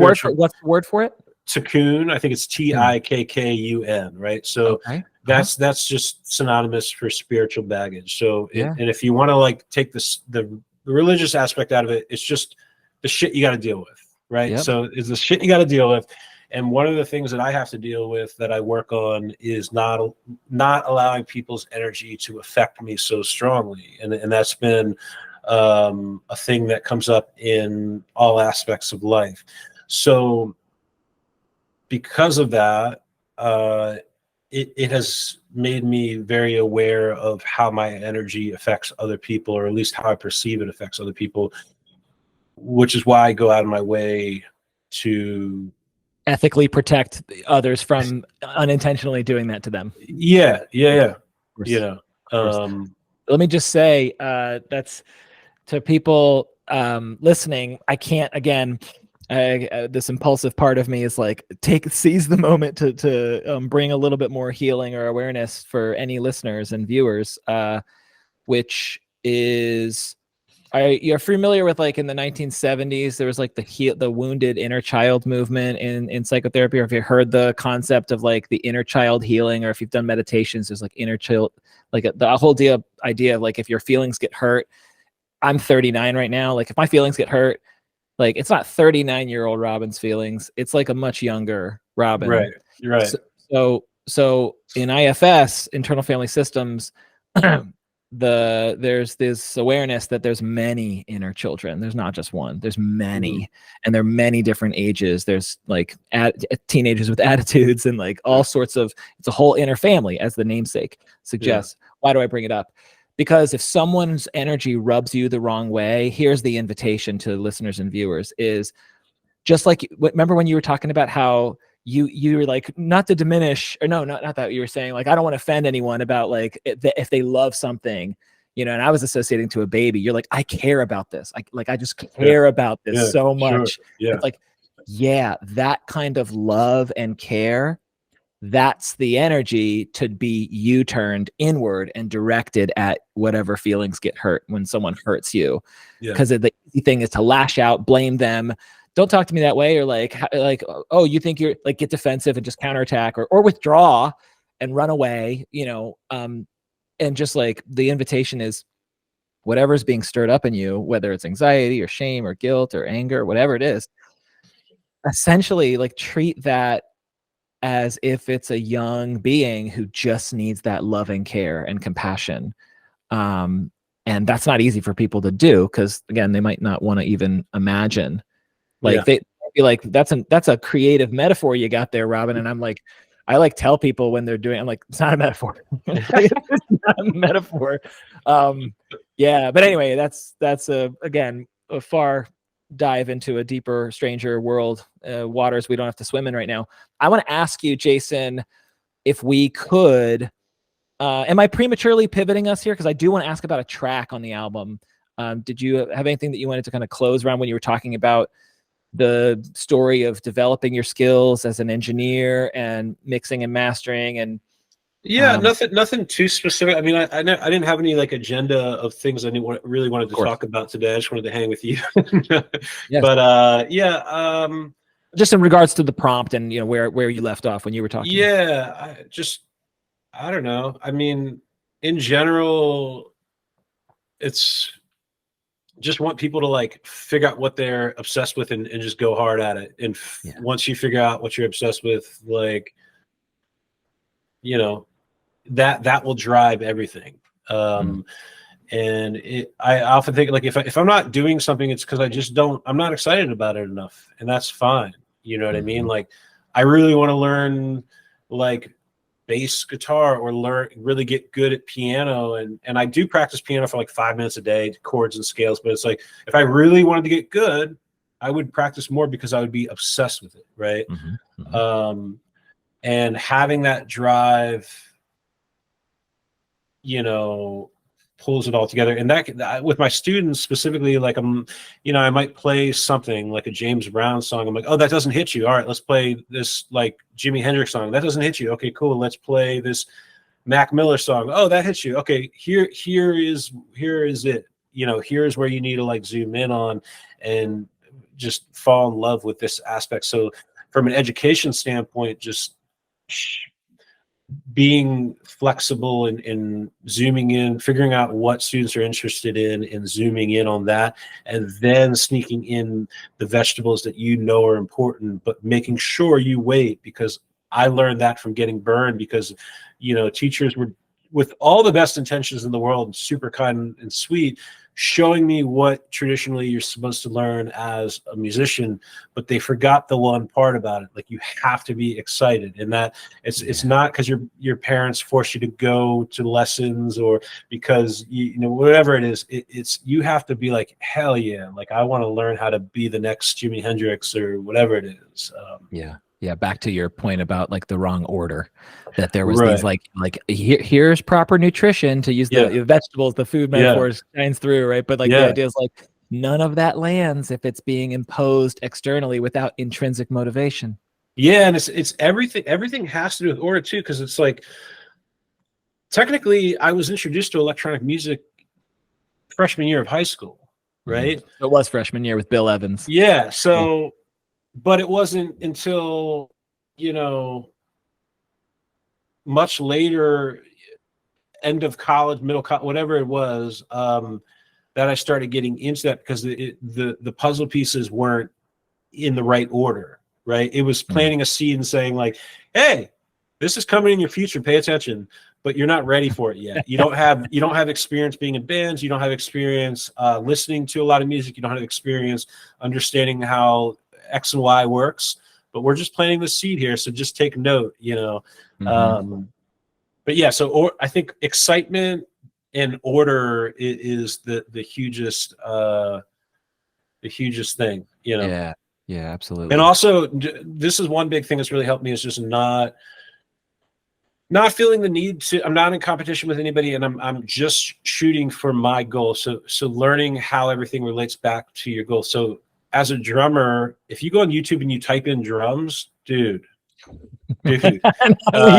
Speaker 2: word for it?
Speaker 1: Tikkun, I think it's Tikkun, right? So that's just synonymous for spiritual baggage. So and if you want to like take the religious aspect out of it, it's just the shit you got to deal with, right? So it's the shit you got to deal with. And one of the things that I have to deal with, that I work on, is not allowing people's energy to affect me so strongly. And that's been a thing that comes up in all aspects of life. So because of that, it has made me very aware of how my energy affects other people, or at least how I perceive it affects other people, which is why I go out of my way to
Speaker 2: ethically protect others from unintentionally doing that to them.
Speaker 1: Yeah.
Speaker 2: Let me just say, that's to people listening. I can't, again, this impulsive part of me is like, seize the moment to bring a little bit more healing or awareness for any listeners and viewers, which is, you're familiar with, like, in the 1970s, there was like the wounded inner child movement in psychotherapy, or if you heard the concept of like the inner child healing, or if you've done meditations, there's like inner child, like the whole idea of like, if your feelings get hurt. I'm 39 right now. Like if my feelings get hurt, like it's not 39-year-old Robin's feelings. It's like a much younger Robin.
Speaker 1: Right. You're right.
Speaker 2: So in IFS, internal family systems, there's this awareness that there's many inner children. There's not just one. There's many, and there are many different ages. There's like teenagers with attitudes and like all sorts of. It's a whole inner family, as the namesake suggests. Yeah. Why do I bring it up? Because if someone's energy rubs you the wrong way, here's the invitation to listeners and viewers: is just like, remember when you were talking about how you were like, not to diminish, or no, not that, you were saying like, I don't want to offend anyone about like if they love something, and I was associating to a baby. You're like, I care about this. I just care about this so much.
Speaker 1: Sure. Yeah.
Speaker 2: It's like, that kind of love and care, that's the energy to be U-turned inward and directed at whatever feelings get hurt when someone hurts you. Because the easy thing is to lash out, blame them. Don't talk to me that way, or like, oh, you think you're like, get defensive and just counterattack, or withdraw and run away, and just like, the invitation is whatever's being stirred up in you, whether it's anxiety or shame or guilt or anger, whatever it is, essentially like treat that as if it's a young being who just needs that loving care and compassion. And that's not easy for people to do, because again, they might not want to even imagine. Like they be like, that's a creative metaphor you got there, Robin. And I'm like, I like tell people when they're doing, I'm like, it's not a metaphor. It's not a metaphor. But anyway, that's again, a far dive into a deeper, stranger world, waters we don't have to swim in right now. I want to ask you, Jason, if we could, am I prematurely pivoting us here? Because I do want to ask about a track on the album. Did you have anything that you wanted to kind of close around when you were talking about the story of developing your skills as an engineer and mixing and mastering? And
Speaker 1: nothing too specific. I mean, I didn't have any like agenda of things I really wanted to talk about today. I just wanted to hang with you. Yes. But
Speaker 2: just in regards to the prompt and where you left off when you were talking.
Speaker 1: I don't know. I mean, in general, it's just want people to like figure out what they're obsessed with and just go hard at it. And once you figure out what you're obsessed with, like, you know, that will drive everything. And I often think, like, if I'm not doing something, it's because I'm not excited about it enough, and that's fine. You know what I mean? Like, I really want to learn like bass guitar, or really get good at piano, and I do practice piano for like 5 minutes a day, chords and scales. But it's like, if I really wanted to get good, I would practice more because I would be obsessed with it, right? And having that drive, you know, pulls it all together. And that with my students specifically, like, I might play something like a James Brown song. I'm like, oh, that doesn't hit you. All right, let's play this like Jimi Hendrix song. That doesn't hit you. Okay, cool. Let's play this Mac Miller song. Oh, that hits you. Okay, here is it. You know, here's where you need to like zoom in on and just fall in love with this aspect. So from an education standpoint, just being flexible and zooming in, figuring out what students are interested in and zooming in on that, and then sneaking in the vegetables that you know are important, but making sure you wait, because I learned that from getting burned, because, you know, teachers were, with all the best intentions in the world, and super kind and sweet, showing me what traditionally you're supposed to learn as a musician, but they forgot the one part about it. Like, you have to be excited, and that it's not because your parents force you to go to lessons, or because you know, whatever it is, it's you have to be like, hell yeah, like, I want to learn how to be the next Jimi Hendrix or whatever it is.
Speaker 2: Yeah, back to your point about like the wrong order, that there was these like here's proper nutrition, to use the vegetables, the food metaphors shines through, right? But like the idea is like, none of that lands if it's being imposed externally without intrinsic motivation.
Speaker 1: Yeah, and it's everything has to do with order too, because it's like, technically I was introduced to electronic music freshman year of high school, right?
Speaker 2: It was freshman year with Bill Evans.
Speaker 1: Yeah, so but it wasn't until, you know, much later, end of college, middle college, whatever it was, that I started getting into that, because the puzzle pieces weren't in the right order, right? It was planting a seed and saying like, hey, this is coming in your future, pay attention, but you're not ready for it yet. You don't have experience being in bands. You don't have experience listening to a lot of music. You don't have experience understanding how X and Y works, but we're just planting the seed here. So just take note, you know? But yeah, so I think excitement and order is the hugest thing, you know?
Speaker 2: Yeah, absolutely.
Speaker 1: And also, this is one big thing that's really helped me, is just not feeling the need to, I'm not in competition with anybody, and I'm just shooting for my goal. So learning how everything relates back to your goal. So as a drummer, if you go on YouTube and you type in drums, dude, you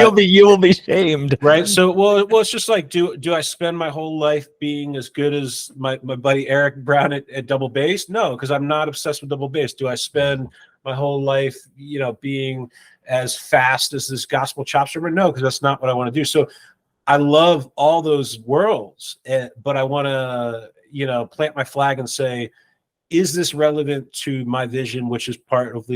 Speaker 2: will be shamed,
Speaker 1: right? So well, it's just like, do I spend my whole life being as good as my buddy Eric Brown at double bass? No, because I'm not obsessed with double bass. Do I spend my whole life, you know, being as fast as this gospel chop strummer? No, because that's not what I want to do. So I love all those worlds, but I want to, you know, plant my flag and say, is this relevant to my vision, which is part of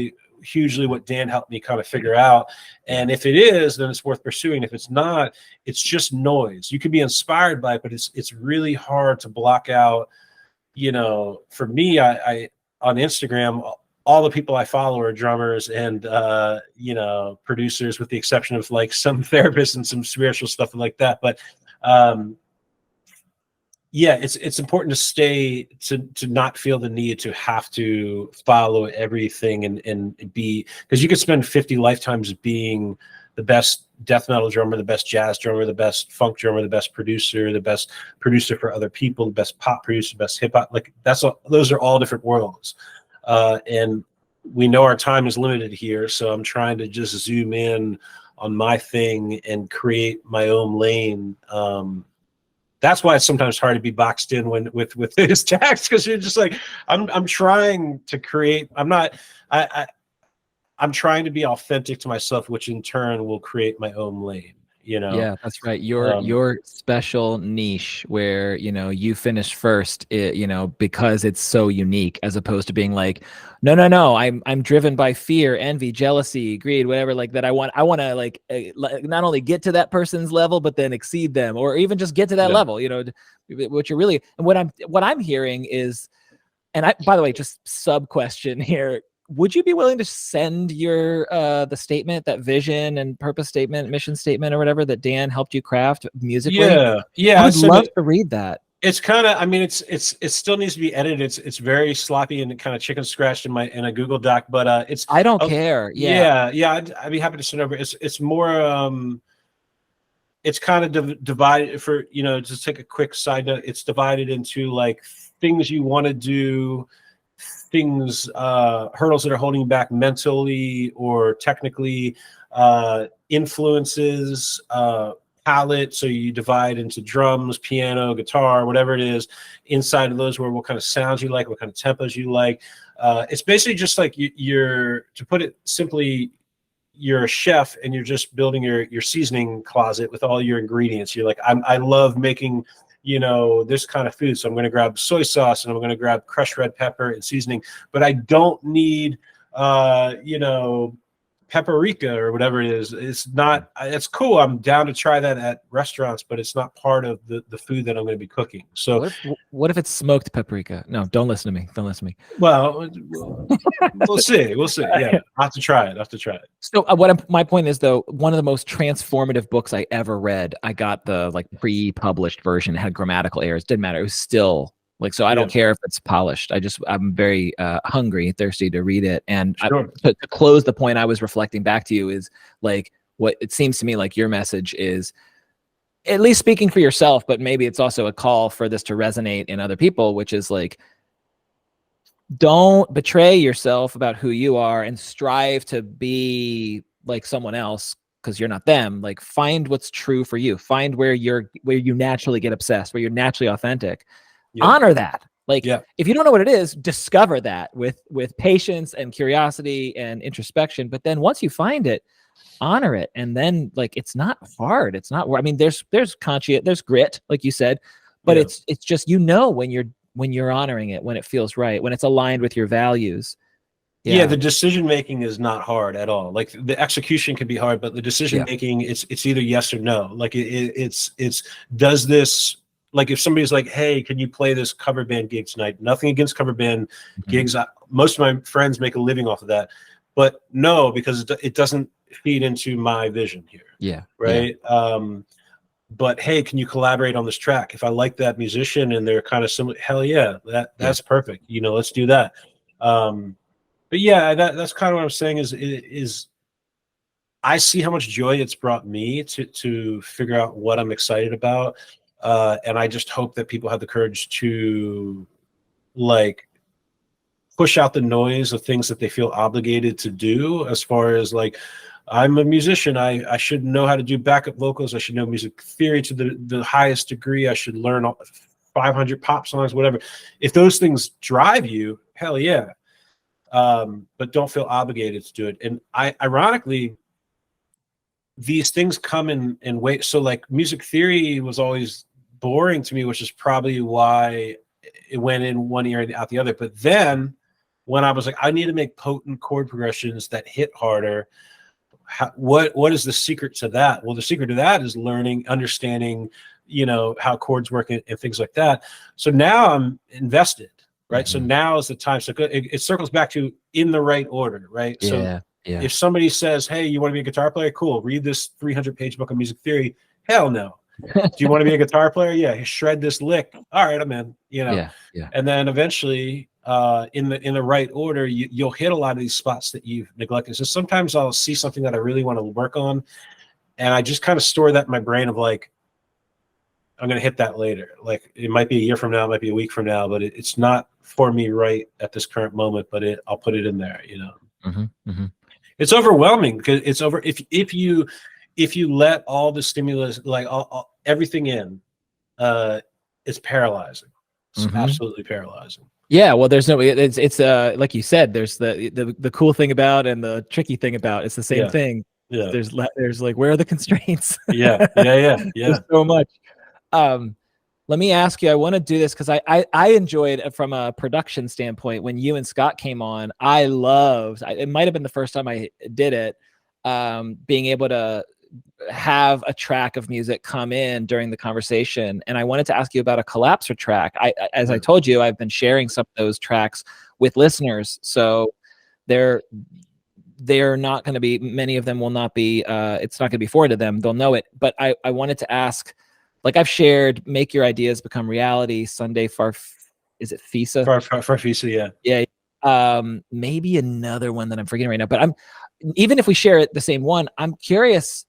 Speaker 1: hugely what Dan helped me kind of figure out. And if it is, then it's worth pursuing. If it's not, it's just noise. You can be inspired by it, but it's really hard to block out. You know, for me, I on Instagram, all the people I follow are drummers and you know, producers, with the exception of like some therapists and some spiritual stuff like that. But yeah, it's important to not feel the need to have to follow everything and be, because you could spend 50 lifetimes being the best death metal drummer, the best jazz drummer, the best funk drummer, the best producer for other people, the best pop producer, best hip hop. Like, those are all different worlds, and we know our time is limited here. So I'm trying to just zoom in on my thing and create my own lane. That's why it's sometimes hard to be boxed in with his text, because you're just like, I'm trying to create. I'm trying to be authentic to myself, which in turn will create my own lane. you know.
Speaker 2: Yeah, that's right. Your special niche where, you finish first, because it's so unique, as opposed to being like, no, I'm driven by fear, envy, jealousy, greed, whatever, like that. I want to like not only get to that person's level, but then exceed them, or even just get to that level, what you're really, and what I'm hearing is, and by the way, just sub question here. Would you be willing to send your the statement, that vision and purpose statement, mission statement, or whatever that Dan helped you craft musically?
Speaker 1: Yeah.
Speaker 2: I would love to read that.
Speaker 1: It's kind of, I mean, it still needs to be edited. It's very sloppy and kind of chicken scratched in a Google Doc, but it's.
Speaker 2: I don't care. Yeah.
Speaker 1: I'd be happy to send over. It's more it's kind of divided for, just take a quick side note. It's divided into like things you want to do, things, hurdles that are holding you back mentally or technically, influences, palette. So you divide into drums, piano, guitar, whatever it is. Inside of those, what kind of sounds you like, what kind of tempos you like. It's basically just like you're, to put it simply, you're a chef and you're just building your seasoning closet with all your ingredients. You're like, I love making, this kind of food. So I'm going to grab soy sauce and I'm going to grab crushed red pepper and seasoning, but I don't need, paprika or whatever it is. It's cool. I'm down to try that at restaurants, but it's not part of the food that I'm going to be cooking. So
Speaker 2: what if it's smoked paprika? No, don't listen to me. Don't listen to me.
Speaker 1: Well, we'll see. Yeah. I'll have to try it.
Speaker 2: So my point is, though, one of the most transformative books I ever read, I got the like pre-published version. It had grammatical errors. Didn't matter. It was still like, so I don't care if it's polished. I'm very hungry, thirsty to read it. And
Speaker 1: sure.
Speaker 2: To close the point I was reflecting back to you is like, what it seems to me like your message is, at least speaking for yourself, but maybe it's also a call for this to resonate in other people, which is like, don't betray yourself about who you are and strive to be like someone else, because you're not them. Like, find what's true for you. Find where you naturally get obsessed, where you're naturally authentic. Honor that. Like, if you don't know what it is, discover that with patience and curiosity and introspection. But then once you find it, honor it. And then, like, it's not hard. It's not, I mean, there's conscience, there's grit, like you said, but it's just, when you're honoring it, when it feels right, when it's aligned with your values.
Speaker 1: Yeah, the decision making is not hard at all. Like, the execution can be hard, but the decision making, it's either yes or no. Like, it's does this, like, if somebody's like, hey, can you play this cover band gig tonight? Nothing against cover band gigs. Most of my friends make a living off of that, but no, because it doesn't feed into my vision here. Yeah. Right. Yeah. But hey, can you collaborate on this track? If I like that musician and they're kind of similar, hell yeah, that's perfect. Let's do that. But yeah, that's kind of what I'm saying is I see how much joy it's brought me to figure out what I'm excited about. And I just hope that people have the courage to, like, push out the noise of things that they feel obligated to do, as far as like, I'm a musician. I should know how to do backup vocals. I should know music theory to the highest degree. I should learn 500 pop songs, whatever. If those things drive you, hell yeah. But don't feel obligated to do it. And ironically, these things come in wait. So like, music theory was always boring to me, which is probably why it went in one ear and out the other. But then when I was like, I need to make potent chord progressions that hit harder, what is the secret to that? Well, the secret to that is understanding, how chords work and things like that. So now I'm invested, right? Mm-hmm. So now is the time. So it circles back to in the right order, right? Yeah, so if somebody says, hey, you want to be a guitar player? Cool. Read this 300-page book of music theory. Hell no. Do you want to be a guitar player? Yeah. Shred this lick. All right, I'm in, Yeah. And then eventually, in the right order, you'll hit a lot of these spots that you've neglected. So sometimes I'll see something that I really want to work on, and I just kind of store that in my brain of like, I'm going to hit that later. Like, it might be a year from now, it might be a week from now, but it's not for me right at this current moment, but I'll put it in there, Mm-hmm, mm-hmm. It's overwhelming because it's over. If you let all the stimulus, like everything in, it's paralyzing. It's absolutely paralyzing.
Speaker 2: Yeah, well, there's no. It's like you said. There's the cool thing about and the tricky thing about. It's the same thing.
Speaker 1: Yeah.
Speaker 2: There's like, where are the constraints?
Speaker 1: Yeah.
Speaker 2: There's so much. Let me ask you, I want to do this because I enjoyed from a production standpoint when you and Scott came on. I loved, it might have been the first time I did it, being able to have a track of music come in during the conversation. And I wanted to ask you about a Cohlapser track. As I told you, I've been sharing some of those tracks with listeners. So they're not going to be, many of them will not be, it's not going to be forwarded to them. They'll know it. But I wanted to ask, like I've shared, Make Your Ideas Become Reality, Sunday is it FISA?
Speaker 1: Farfisa, yeah.
Speaker 2: Yeah. Maybe another one that I'm forgetting right now, but even if we share it, the same one, I'm curious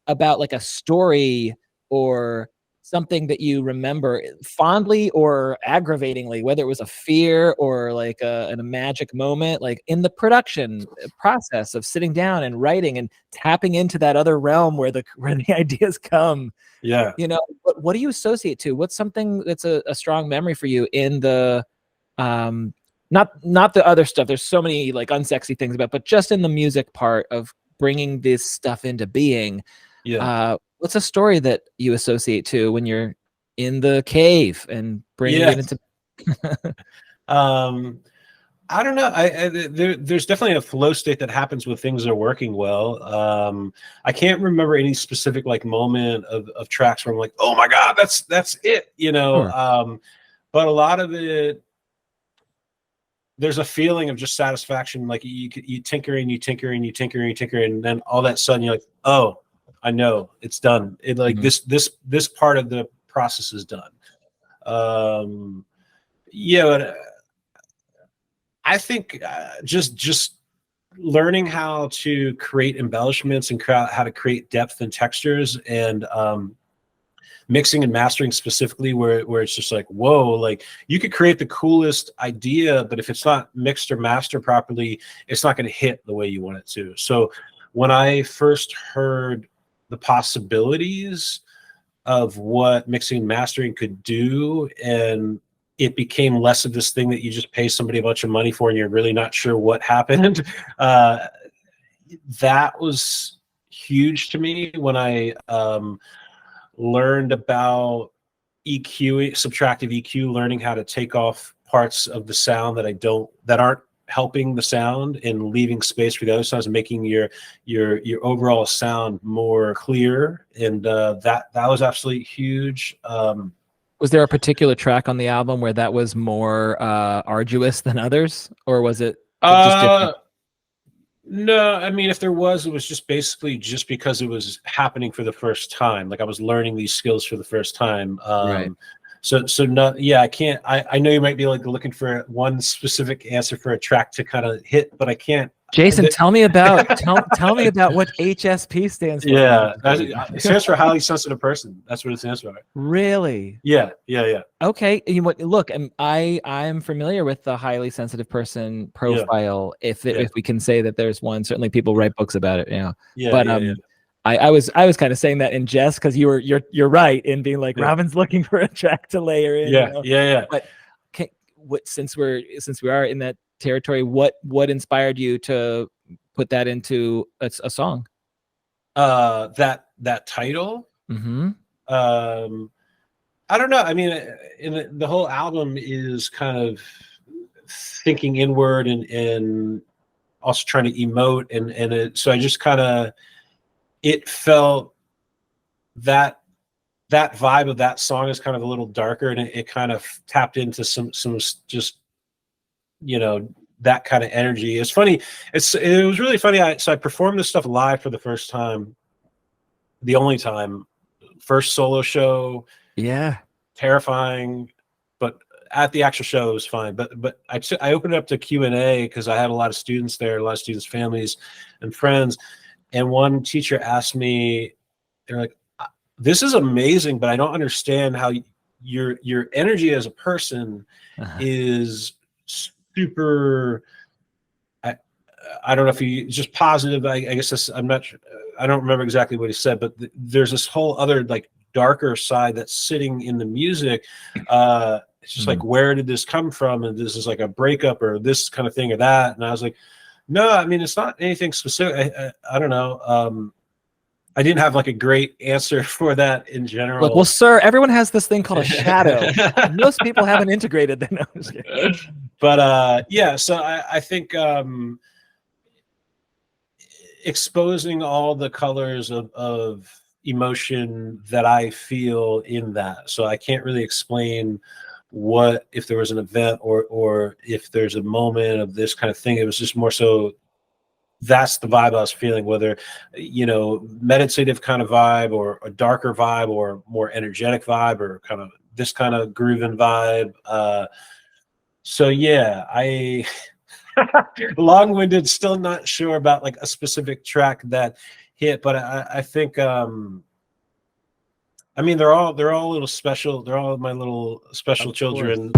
Speaker 2: about like a story or something that you remember fondly or aggravatingly, whether it was a fear or like a magic moment, like in the production process of sitting down and writing and tapping into that other realm where the ideas come.
Speaker 1: Yeah.
Speaker 2: You know, what do you associate to? What's something that's a strong memory for you in the, not the other stuff. There's so many like unsexy things about, but just in the music part of bringing this stuff into being.
Speaker 1: Yeah.
Speaker 2: What's a story that you associate to when you're in the cave and bringing it into?
Speaker 1: I don't know. There's definitely a flow state that happens when things are working well. I can't remember any specific like moment of tracks where I'm like, oh my God, that's it, you know. Sure. But a lot of it, there's a feeling of just satisfaction. Like you tinker and you tinker and you tinker and you tinker, and then all that sudden you're like, oh, I know it's done. It like this part of the process is done. Yeah, but I think just learning how to create embellishments and how to create depth and textures, and mixing and mastering specifically where it's just like, whoa, like you could create the coolest idea, but if it's not mixed or mastered properly, it's not going to hit the way you want it to. So when I first heard the possibilities of what mixing and mastering could do, and it became less of this thing that you just pay somebody a bunch of money for and you're really not sure what happened, that was huge to me when I learned about EQ, subtractive EQ, learning how to take off parts of the sound that aren't helping the sound and leaving space for the other sounds, making your overall sound more clear. And that was absolutely huge.
Speaker 2: Was there a particular track on the album where that was more arduous than others, or was it just different?
Speaker 1: No, I mean, if there was, it was just basically just because it was happening for the first time. Like I was learning these skills for the first time.
Speaker 2: Right.
Speaker 1: So not, yeah, I can't, I know you might be like looking for one specific answer for a track to kind of hit, but I can't.
Speaker 2: Jason, tell me about tell me about what HSP stands for.
Speaker 1: Yeah, it stands for highly sensitive person. That's what it stands for.
Speaker 2: Really?
Speaker 1: Yeah.
Speaker 2: Okay, look, I'm familiar with the highly sensitive person profile. Yeah. If we can say that there's one, certainly people write books about it. I was kind of saying that in jest because you're right in being like Robin's looking for a track to layer in.
Speaker 1: Yeah.
Speaker 2: But since we are in that territory, what inspired you to put that into a song?
Speaker 1: That title.
Speaker 2: Mm-hmm.
Speaker 1: I don't know. I mean, the whole album is kind of thinking inward and also trying to emote, and so I just kind of, it felt that vibe of that song is kind of a little darker, and it kind of tapped into some just, you know, that kind of energy. It's funny. It was really funny. So I performed this stuff live for the first time, the only time, first solo show.
Speaker 2: Yeah.
Speaker 1: Terrifying, but at the actual show it was fine. But I opened it up to Q&A because I had a lot of students there, a lot of students' families and friends. And one teacher asked me, they're like, this is amazing, but I don't understand how your energy as a person is super, I don't know if he just positive. I guess I don't remember exactly what he said, but there's this whole other like darker side that's sitting in the music. It's just like, where did this come from? And this is like a breakup or this kind of thing or that. And I was like, No, I mean, it's not anything specific. I don't know. I didn't have like a great answer for that in general.
Speaker 2: Look, well, sir, everyone has this thing called a shadow. Most people haven't integrated that. No,
Speaker 1: but yeah, so I think exposing all the colors of emotion that I feel in that. So I can't really explain what if there was an event or if there's a moment of this kind of thing. It was just more so that's the vibe I was feeling, whether, you know, meditative kind of vibe or a darker vibe or more energetic vibe or kind of this kind of grooving vibe. So yeah, I long-winded, still not sure about like a specific track that hit, but I think I mean they're all a little special. They're all my little special children.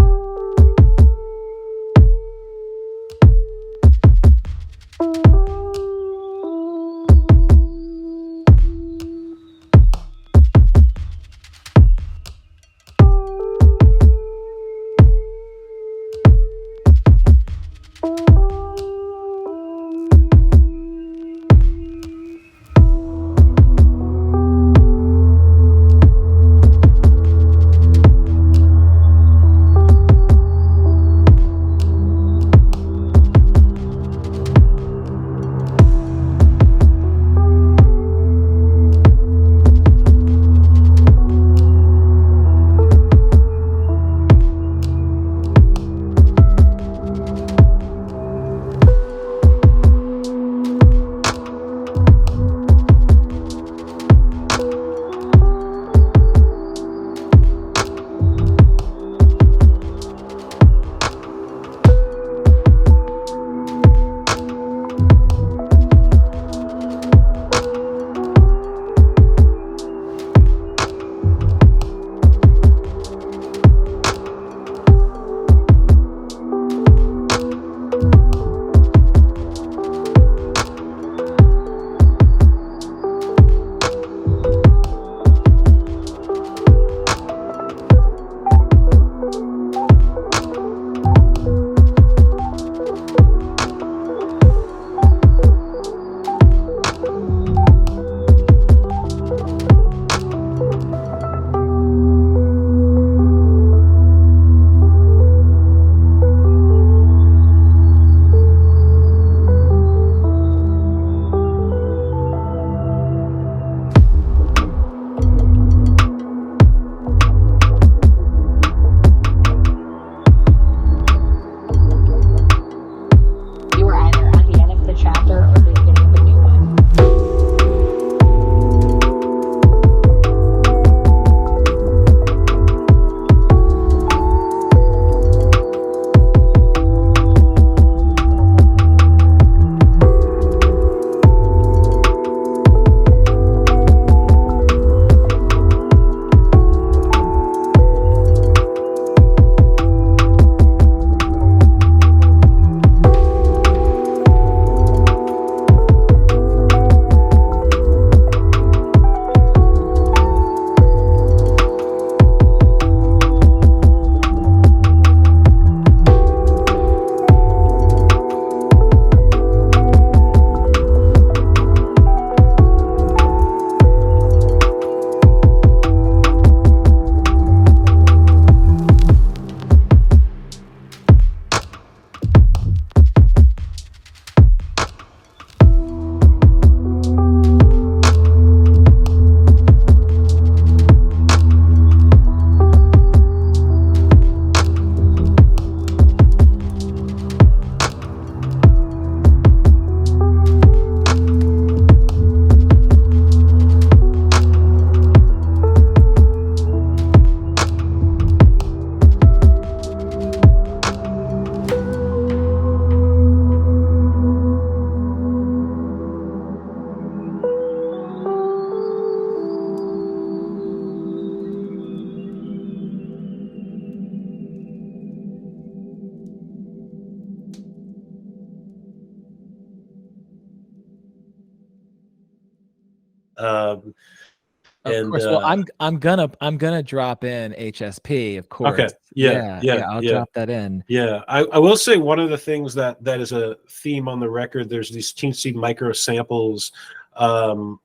Speaker 2: Of
Speaker 1: And
Speaker 2: course. Well, I'm gonna drop in HSP, of
Speaker 1: okay,
Speaker 2: course.
Speaker 1: yeah,
Speaker 2: Yeah, I'll drop that in.
Speaker 1: yeah. I will say one of the things that is a theme on the record. There's these teensy micro samples of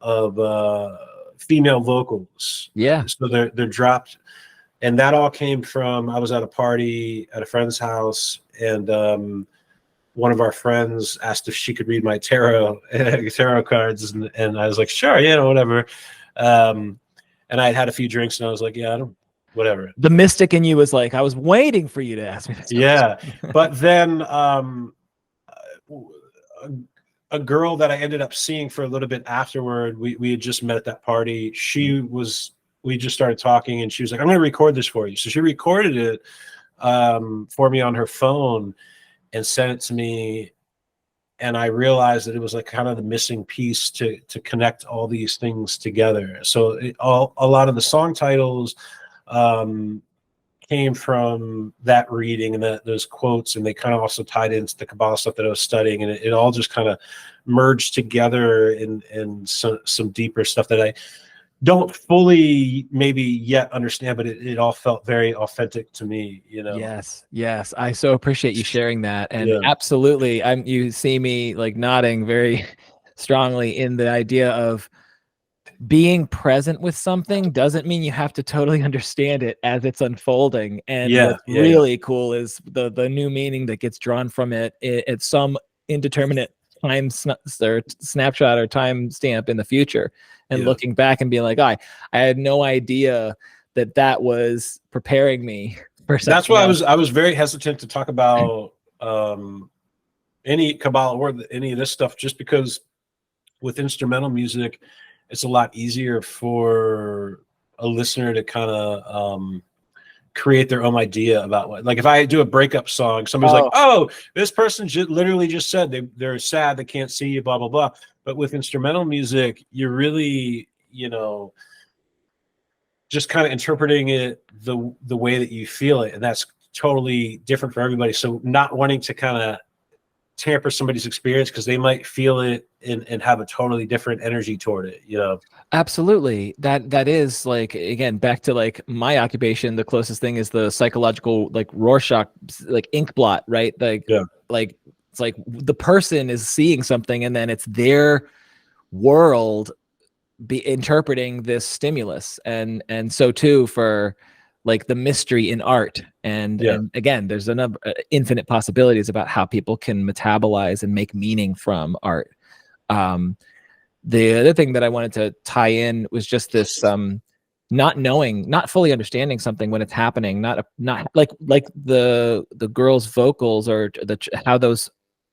Speaker 1: female vocals.
Speaker 2: Yeah.
Speaker 1: So they're dropped, and that all came from, I was at a party at a friend's house, and one of our friends asked if she could read my tarot cards, and I was like, sure, whatever. And I had a few drinks, and I was like, yeah, I don't, whatever.
Speaker 2: The mystic in you was like, I was waiting for you to ask me this.
Speaker 1: Yeah, but then a girl that I ended up seeing for a little bit afterward, we had just met at that party. We just started talking, and she was like, I'm going to record this for you. So she recorded it for me on her phone and sent it to me. And I realized that it was like kind of the missing piece to connect all these things together. So a lot of the song titles came from that reading and those quotes, and they kind of also tied into the Kabbalah stuff that I was studying, and it all just kind of merged together in some deeper stuff that I don't fully maybe yet understand, but it all felt very authentic to me,
Speaker 2: Yes, I so appreciate you sharing that. And
Speaker 1: Yeah.
Speaker 2: absolutely, you see me like nodding very strongly in the idea of being present with something doesn't mean you have to totally understand it as it's unfolding. And what's really cool is the new meaning that gets drawn from it at some indeterminate time or snapshot or time stamp in the future, and looking back and being like, I had no idea that was preparing me for something.
Speaker 1: That's why I was very hesitant to talk about any Kabbalah or any of this stuff, just because with instrumental music, it's a lot easier for a listener to kind of create their own idea about what, like if I do a breakup song, somebody's like, oh, this person literally just said they're sad, they can't see you, blah, blah, blah. But with instrumental music, you're really, just kind of interpreting it the way that you feel it. And that's totally different for everybody. So not wanting to kind of tamper somebody's experience because they might feel it and have a totally different energy toward it,
Speaker 2: Absolutely. That is, like, again, back to like my occupation, the closest thing is the psychological like Rorschach like ink blot, right? Like it's like the person is seeing something and then it's their world be interpreting this stimulus, and so too for like the mystery in art, and again, there's another infinite possibilities about how people can metabolize and make meaning from art. The other thing that I wanted to tie in was just this not fully understanding something when it's happening, not like the girl's vocals or how those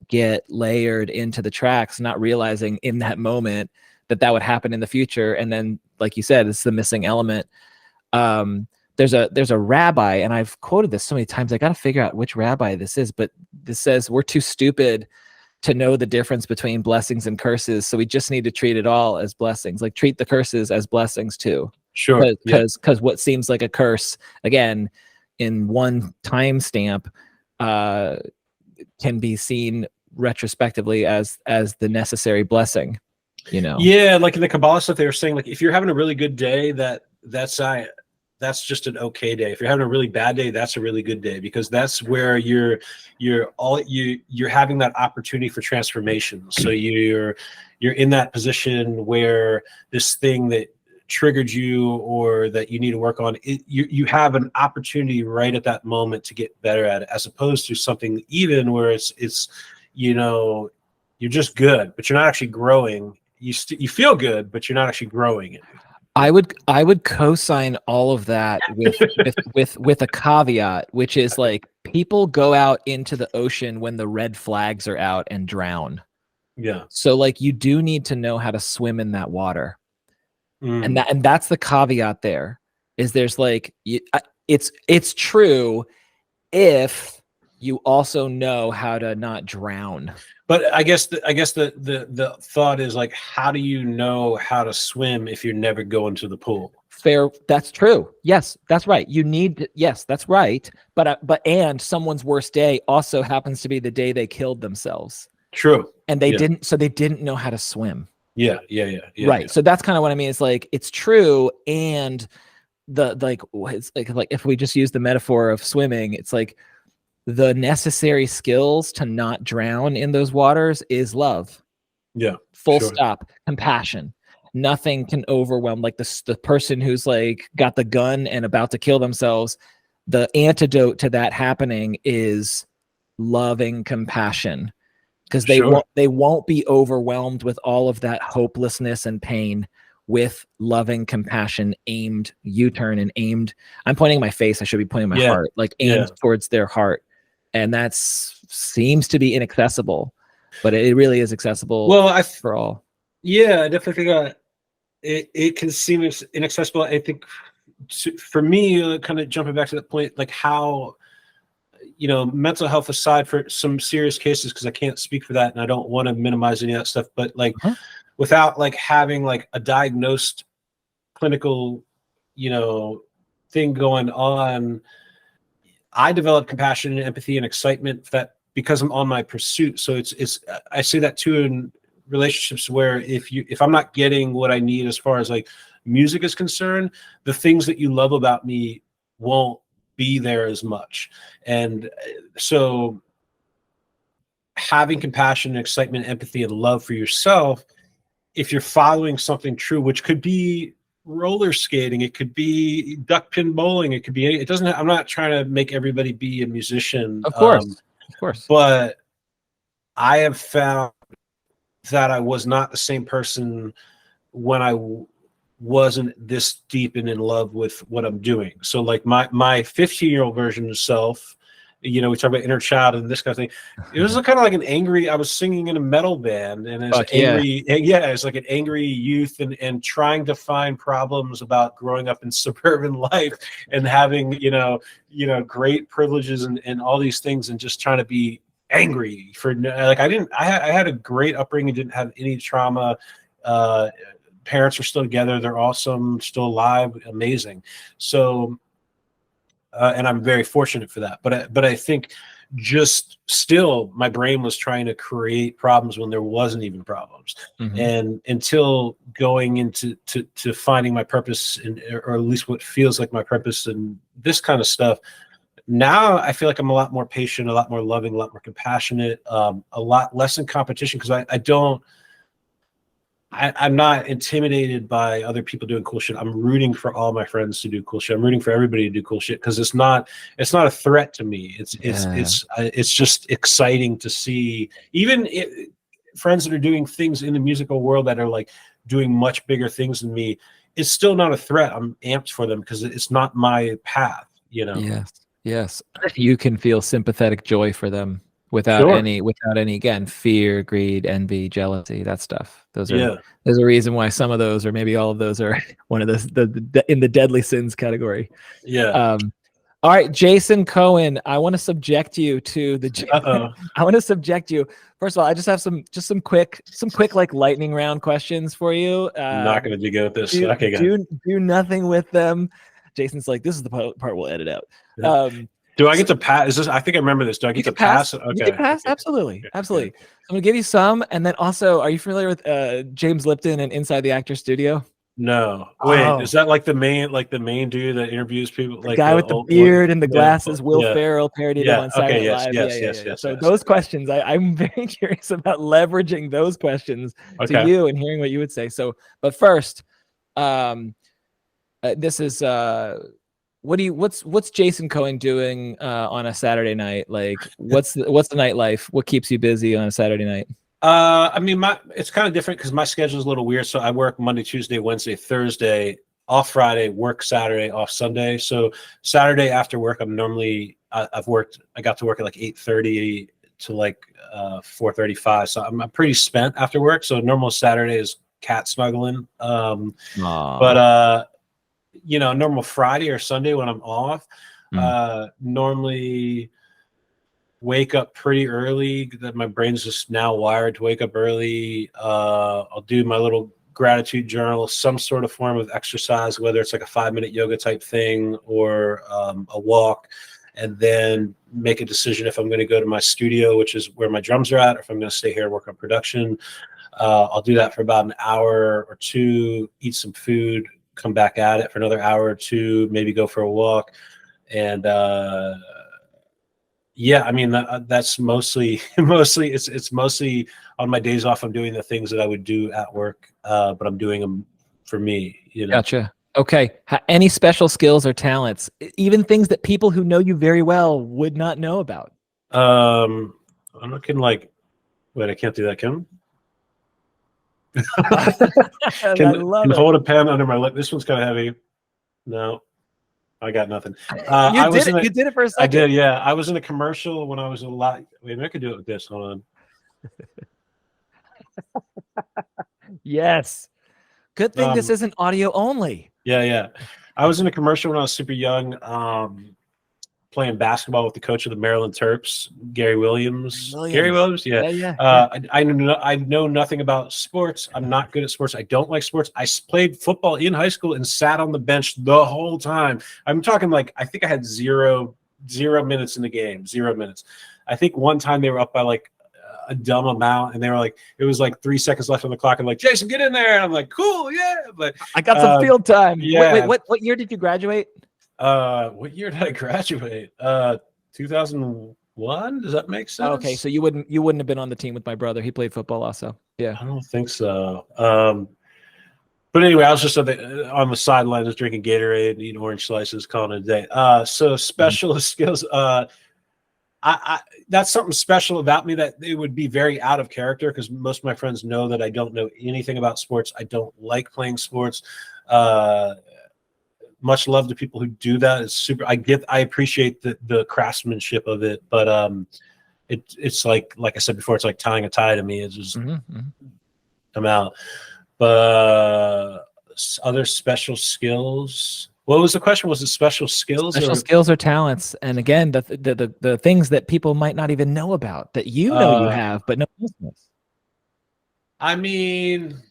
Speaker 2: get layered into the tracks, not realizing in that moment that would happen in the future. And then, like you said, it's the missing element. There's a rabbi, and I've quoted this so many times, I got to figure out which rabbi this is, but this says we're too stupid to know the difference between blessings and curses, so we just need to treat it all as blessings. Like, treat the curses as blessings too.
Speaker 1: Sure.
Speaker 2: Because what seems like a curse, again, in one time stamp, can be seen retrospectively as the necessary blessing.
Speaker 1: Yeah, like in the Kabbalah stuff, they were saying, like, if you're having a really good day, that's just an okay day. If you're having a really bad day, that's a really good day, because that's where you're having that opportunity for transformation. So you're in that position where this thing that triggered you or that you need to work on, you have an opportunity right at that moment to get better at it, as opposed to something even where it's you're just good, but you're not actually growing. You feel good, but you're not actually growing it.
Speaker 2: I would co-sign all of that with a caveat, which is like, people go out into the ocean when the red flags are out and drown.
Speaker 1: Yeah.
Speaker 2: So like, you do need to know how to swim in that water. And that's the caveat there, is there's like, it's true if you also know how to not drown.
Speaker 1: But I guess the thought is, like, how do you know how to swim if you're never going to the pool?
Speaker 2: Fair. That's true. Yes, that's right. Yes, that's right. But someone's worst day also happens to be the day they killed themselves.
Speaker 1: True.
Speaker 2: And they didn't know how to swim.
Speaker 1: Yeah.
Speaker 2: Right.
Speaker 1: Yeah.
Speaker 2: So that's kind of what I mean. It's like, it's true. And it's like if we just use the metaphor of swimming, it's like the necessary skills to not drown in those waters is love.
Speaker 1: Yeah.
Speaker 2: Full
Speaker 1: Sure.
Speaker 2: stop. Compassion. Nothing can overwhelm, like the person who's like got the gun and about to kill themselves. The antidote to that happening is loving compassion, because
Speaker 1: Sure.
Speaker 2: they won't be overwhelmed with all of that hopelessness and pain with loving compassion aimed U-turn and aimed. I'm pointing my face. I should be pointing my
Speaker 1: Yeah.
Speaker 2: heart, like
Speaker 1: Yeah.
Speaker 2: aimed towards their heart, and that seems to be inaccessible, but it really is accessible
Speaker 1: Well,
Speaker 2: for all.
Speaker 1: yeah, I definitely think it can seem inaccessible. I think for me, kind of jumping back to that point, like how, mental health aside for some serious cases, because I can't speak for that and I don't want to minimize any of that stuff, but like without like having like a diagnosed clinical, thing going on, I develop compassion and empathy and excitement that because I'm on my pursuit. So it's I say that too in relationships where if I'm not getting what I need as far as like music is concerned, the things that you love about me won't be there as much. And so having compassion, excitement, empathy, and love for yourself, if you're following something true, which could be roller skating, it could be duck pin bowling, it could be it doesn't I'm not trying to make everybody be a musician,
Speaker 2: Of course.
Speaker 1: but I have found that I was not the same person when I wasn't this deep and in love with what I'm doing. So like my 15-year-old version of self, we talk about inner child and this kind of thing. It was kind of like an angry, I was singing in a metal band and as angry, it's like an angry youth and trying to find problems about growing up in suburban life and having, great privileges and all these things and just trying to be angry for like, I had a great upbringing, didn't have any trauma. Parents are still together. They're awesome, still alive, amazing. So, and I'm very fortunate for that. But I think just still, my brain was trying to create problems when there wasn't even problems.
Speaker 2: Mm-hmm.
Speaker 1: And until going into to finding my purpose, or at least what feels like my purpose, and this kind of stuff. Now I feel like I'm a lot more patient, a lot more loving, a lot more compassionate, a lot less in competition because I'm not intimidated by other people doing cool shit. I'm rooting for all my friends to do cool shit. I'm rooting for everybody to do cool shit because it's not a threat to me. It's just exciting to see even friends that are doing things in the musical world that are like doing much bigger things than me. It's still not a threat. I'm amped for them because it's not my path.
Speaker 2: Yes. You can feel sympathetic joy for them without any again fear, greed, envy, jealousy, that stuff. There's a reason why some of those or maybe all of those are one of those in the deadly sins category. All right, Jason Cohen, I want to subject you to I want to subject you. First of all, I just have some quick like lightning round questions for you.
Speaker 1: I'm not going to do good with this.
Speaker 2: Do nothing with them. Jason's like, this is the part we'll edit out.
Speaker 1: Do I get to pass? Is this? I think I remember this. Do I get to pass? Okay.
Speaker 2: You can pass. Absolutely. Absolutely. Okay. I'm going to give you some. And then also, are you familiar with James Lipton and Inside the Actor's Studio?
Speaker 1: No. Wait, is that like the main dude that interviews people?
Speaker 2: The guy with the beard and the glasses, Will Ferrell parodied him on Saturday Night Live.
Speaker 1: Yes.
Speaker 2: So those questions, I'm very curious about leveraging those questions to you and hearing what you would say. So, but first, this is what's Jason Cohen doing on a Saturday night? Like what's the nightlife? What keeps you busy on a Saturday night?
Speaker 1: I mean, it's kind of different because my schedule is a little weird. So I work Monday, Tuesday, Wednesday, Thursday, off Friday, work Saturday, off Sunday. So Saturday after work, I got to work at like 8:30 to like 4:35. So I'm pretty spent after work. So normal Saturday is cat snuggling. But normal Friday or Sunday when I'm off, normally wake up pretty early. That my brain's just now wired to wake up early. I'll do my little gratitude journal, some sort of form of exercise, whether it's like a 5-minute yoga type thing or a walk, and then make a decision if I'm going to go to my studio, which is where my drums are at, or if I'm going to stay here and work on production. I'll do that for about an hour or two, eat some food, come back at it for another hour or two, maybe go for a walk. And yeah, I mean, that's mostly it's mostly on my days off. I'm doing the things that I would do at work, but I'm doing them for me, you know.
Speaker 2: Gotcha. Okay. Any special skills or talents, even things that people who know you very well would not know about?
Speaker 1: I'm looking like, wait, I can't do that, Kim.
Speaker 2: I love
Speaker 1: can
Speaker 2: it.
Speaker 1: hold a pen under my lip. This one's kind of heavy. No, I got nothing.
Speaker 2: You did it. You did it for a second.
Speaker 1: I did, yeah. I was in a commercial when I was a lot. Wait, I could do it with this. Hold on.
Speaker 2: Yes. Good thing this isn't audio only.
Speaker 1: Yeah. I was in a commercial when I was super young, playing basketball with the coach of the Maryland Terps, Gary Williams. Gary Williams, yeah. I know nothing about sports. I'm not good at sports. I don't like sports. I played football in high school and sat on the bench the whole time. I'm talking like, I think I had zero minutes in the game, 0 minutes. I think one time they were up by like a dumb amount, and they were like, it was like 3 seconds left on the clock. I'm like, Jason, get in there. And I'm like, cool, yeah. But
Speaker 2: I got some field time.
Speaker 1: Yeah.
Speaker 2: Wait, what year did you graduate?
Speaker 1: What year did I graduate? 2001. Does that make sense?
Speaker 2: Okay, so you wouldn't have been on the team with my brother. He played football also. Yeah.
Speaker 1: I don't think so. But anyway, I was just on the sidelines drinking Gatorade, eating orange slices, calling it a day. So special skills. I that's something special about me, that it would be very out of character, because most of my friends know that I don't know anything about sports. I don't like playing sports. Much love to people who do that. It's super. I appreciate the craftsmanship of it, but it's like I said before, it's like tying a tie to me. It's just I'm out. But other special skills. What was the question? Was it special skills?
Speaker 2: Special skills or talents? And again, the things that people might not even know about, that you know you have, but no one else knows.
Speaker 1: I mean,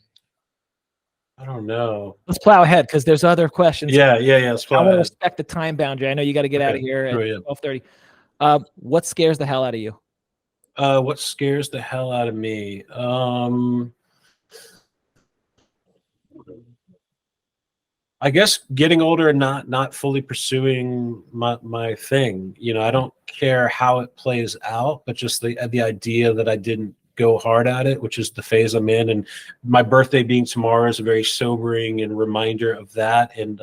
Speaker 1: I don't know.
Speaker 2: Let's plow ahead, because there's other questions.
Speaker 1: Yeah. Let's plow
Speaker 2: I want to
Speaker 1: ahead.
Speaker 2: respect the time boundary. I know you got to get out of here at 12:30. What scares the hell out of you?
Speaker 1: What scares the hell out of me? I guess getting older and not fully pursuing my thing. You know, I don't care how it plays out, but just the idea that I didn't go hard at it, which is the phase I'm in. And my birthday being tomorrow is a very sobering and reminder of that. And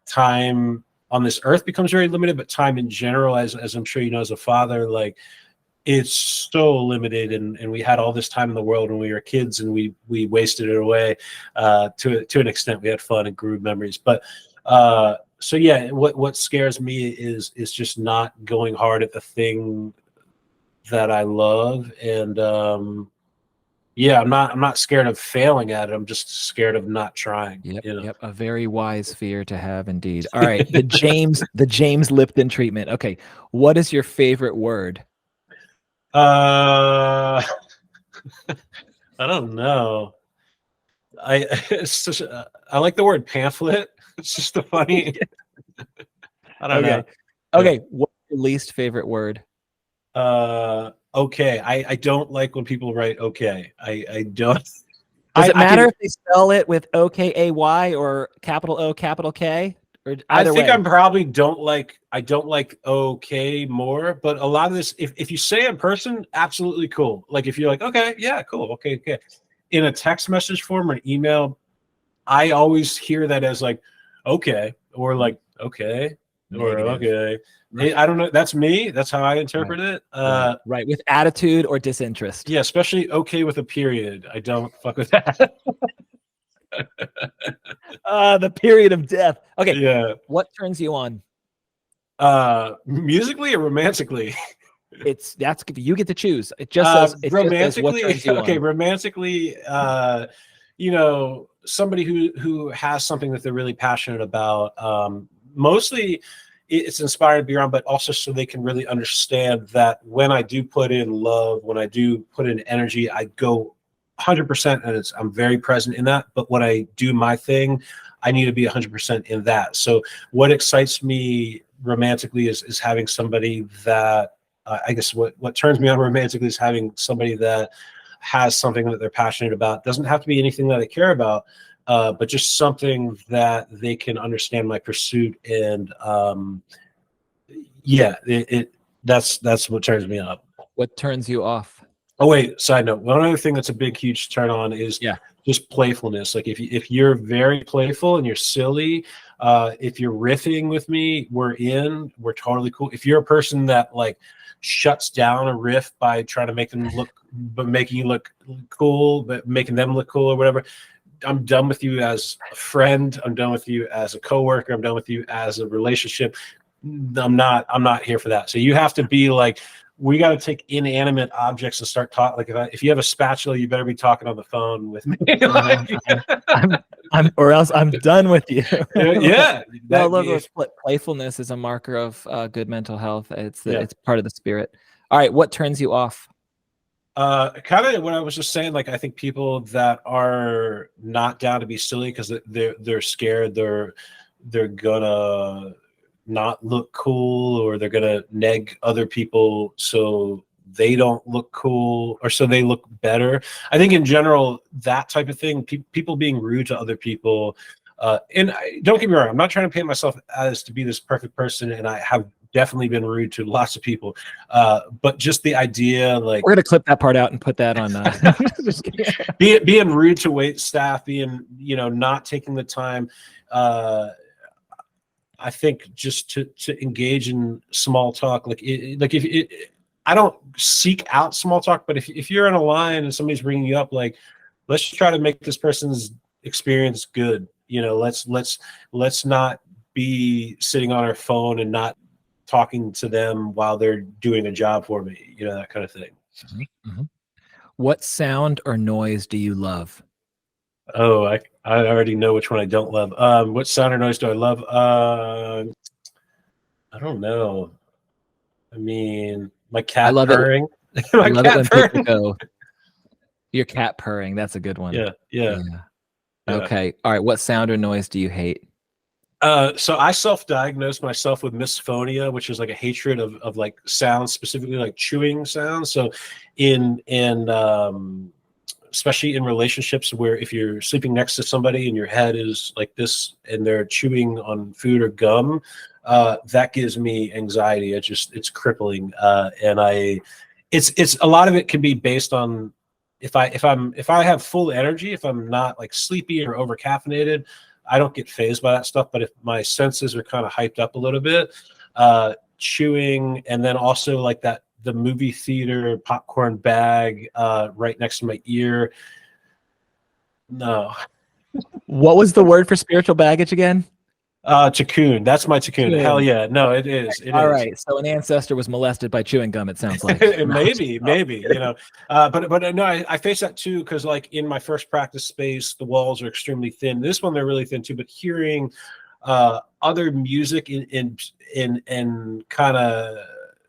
Speaker 1: time on this earth becomes very limited, but time in general, as I'm sure you know, as a father, like, it's so limited, and we had all this time in the world when we were kids, and we wasted it away to an extent. We had fun and grew memories, but so yeah, what scares me is just not going hard at the thing that I love. And yeah, I'm not scared of failing at it. I'm just scared of not trying.
Speaker 2: Yep. A very wise fear to have, indeed. All right, the James Lipton treatment. Okay, what is your favorite word?
Speaker 1: I don't know. I like the word pamphlet. It's just a funny. I don't know.
Speaker 2: Okay. What's your least favorite word?
Speaker 1: Okay. I don't like when people write okay. I don't.
Speaker 2: Does it matter if they spell it with OKAY or capital O, capital K? Or
Speaker 1: I think I probably don't like okay more, but a lot of this, if you say in person, absolutely cool. Like if you're like, okay, yeah, cool, okay. In a text message form or an email, I always hear that as like, okay, or like, okay, or okay. I don't know. That's me. That's how I interpret it.
Speaker 2: Right. With attitude or disinterest.
Speaker 1: Yeah, especially okay with a period. I don't fuck with that.
Speaker 2: The period of death. Okay.
Speaker 1: Yeah.
Speaker 2: What turns you on?
Speaker 1: Musically or romantically?
Speaker 2: That's you get to choose. It just says
Speaker 1: romantically.
Speaker 2: Just says
Speaker 1: okay, romantically, you know, somebody who has something that they're really passionate about. Mostly it's inspired to be around, but also so they can really understand that when I do put in love, when I do put in energy, I go 100%, and I'm very present in that. But when I do my thing, I need to be 100% in that. So what excites me romantically is having somebody that I guess what turns me on romantically is having somebody that has something that they're passionate about. Doesn't have to be anything that they care about, but just something that they can understand my pursuit. And that's what turns me up.
Speaker 2: What turns you off?
Speaker 1: Oh wait, side note. One other thing that's a big, huge turn on is just playfulness. Like if you're very playful and you're silly, if you're riffing with me, we're totally cool. If you're a person that like shuts down a riff by trying to make them look, but making you look cool, but making them look cool or whatever, I'm done with you as a friend. I'm done with you as a coworker. I'm done with you as a relationship. I'm not here for that. So you have to be like, we got to take inanimate objects and start talking. Like if you have a spatula, you better be talking on the phone with me.
Speaker 2: Or else I'm done with you.
Speaker 1: Yeah.
Speaker 2: Playfulness is a marker of good mental health. It's part of the spirit. All right. What turns you off?
Speaker 1: Kind of what I was just saying. Like, I think people that are not down to be silly because they're scared, they're gonna not look cool, or they're gonna neg other people so they don't look cool, or so they look better. I think in general, that type of thing, people being rude to other people. And don't get me wrong, I'm not trying to paint myself as to be this perfect person, and I have definitely been rude to lots of people. But just the idea, like,
Speaker 2: we're gonna clip that part out and put that on.
Speaker 1: Being rude to wait staff, being not taking the time. I think just to engage in small talk, I don't seek out small talk, but if you're in a line and somebody's bringing you up, like, let's try to make this person's experience good. Let's not be sitting on our phone and not talking to them while they're doing a job for me, that kind of thing.
Speaker 2: Mm-hmm. What sound or noise do you love?
Speaker 1: Oh, I already know which one I don't love. What sound or noise do I love? I don't know. I mean, my cat purring.
Speaker 2: I love it when people go, your cat purring. That's a good one.
Speaker 1: Yeah.
Speaker 2: Okay. All right. What sound or noise do you hate?
Speaker 1: So I self-diagnosed myself with misophonia, which is like a hatred of like sounds, specifically like chewing sounds. So especially in relationships where if you're sleeping next to somebody and your head is like this and they're chewing on food or gum, that gives me anxiety. It's crippling. It's a lot of it can be based on if I have full energy, if I'm not like sleepy or over caffeinated, I don't get fazed by that stuff. But if my senses are kind of hyped up a little bit, chewing, and then also like the movie theater popcorn bag right next to my ear. No.
Speaker 2: What was the word for spiritual baggage again?
Speaker 1: Cocoon. That's my cocoon. Hell yeah. No, it is.
Speaker 2: All right. So an ancestor was molested by chewing gum, it sounds like.
Speaker 1: maybe, but no, I face that too, because like in my first practice space, the walls are extremely thin. This one, they're really thin too, but hearing other music and kind of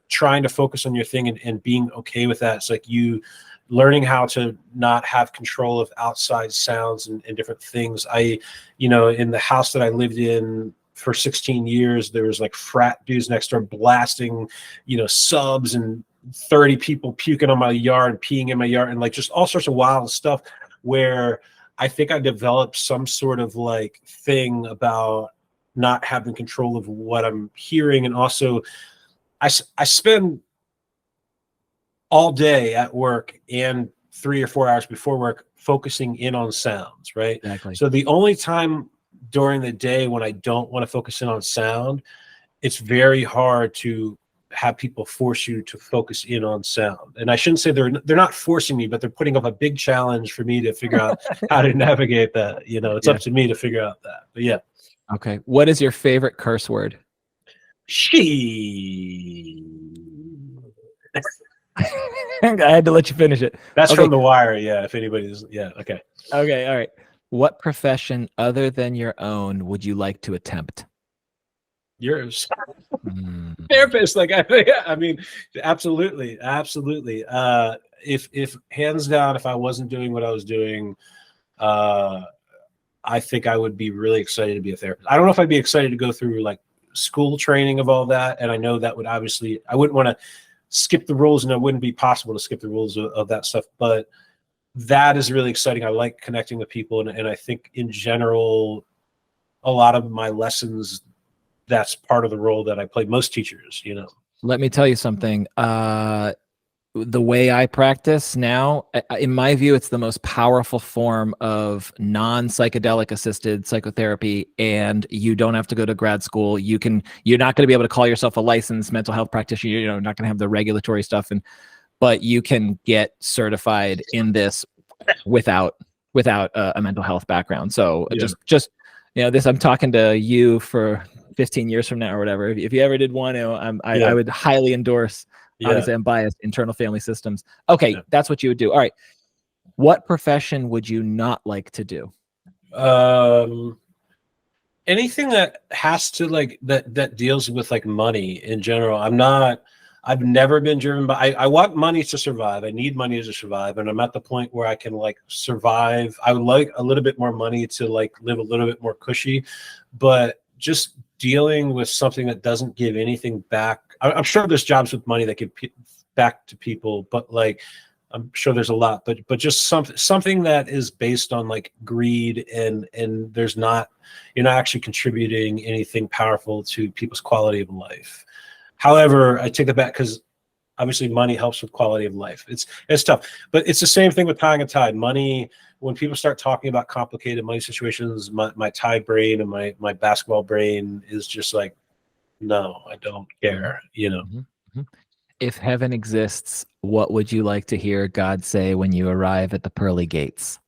Speaker 1: trying to focus on your thing and being okay with that. It's like you learning how to not have control of outside sounds and different things. In the house that I lived in for 16 years, there was like frat dudes next door blasting, subs, and 30 people puking on my yard, peeing in my yard, and like just all sorts of wild stuff, where I think I developed some sort of like thing about not having control of what I'm hearing. And also I spend all day at work and 3 or 4 hours before work focusing in on sounds, right?
Speaker 2: Exactly.
Speaker 1: So the only time during the day when I don't want to focus in on sound, it's very hard to have people force you to focus in on sound. And I shouldn't say they're not forcing me, but they're putting up a big challenge for me to figure out how to navigate that. It's up to me to figure out that. But yeah.
Speaker 2: Okay. What is your favorite curse word?
Speaker 1: She.
Speaker 2: I had to let you finish it.
Speaker 1: That's from The Wire. Yeah. If anybody's, yeah. Okay.
Speaker 2: Okay. All right. What profession other than your own would you like to attempt?
Speaker 1: Yours. Therapist. I mean, absolutely. If hands down, if I wasn't doing what I was doing, I think I would be really excited to be a therapist. I don't know if I'd be excited to go through like school training of all that. And I know that would obviously, I wouldn't want to skip the rules, and it wouldn't be possible to skip the rules of that stuff. But that is really exciting. I like connecting with people, and I think in general, a lot of my lessons, that's part of the role that I play. Most teachers, you know.
Speaker 2: Let me tell you something. The way I practice now, in my view, it's the most powerful form of non-psychedelic assisted psychotherapy, and you don't have to go to grad school. You're not going to be able to call yourself a licensed mental health practitioner. You're not going to have the regulatory stuff, but you can get certified in this without a mental health background. So just this, I'm talking to you for 15 years from now or whatever. If you ever did want to, I would highly endorse. Obviously, I'm biased. Internal family systems. Okay, that's what you would do. All right. What profession would you not like to do?
Speaker 1: Anything that has to that deals with like money in general. I've never been driven by, I want money to survive. I need money to survive. And I'm at the point where I can like survive. I would like a little bit more money to like live a little bit more cushy, but just dealing with something that doesn't give anything back. I'm sure there's jobs with money that give back to people, but like, I'm sure there's a lot, but just something that is based on like greed and you're not actually contributing anything powerful to people's quality of life. However, I take that back because obviously money helps with quality of life. It's tough, but it's the same thing with tying a tie. Money, when people start talking about complicated money situations, my tie brain and my basketball brain is just like, no, I don't care,
Speaker 2: If heaven exists, what would you like to hear God say when you arrive at the pearly gates?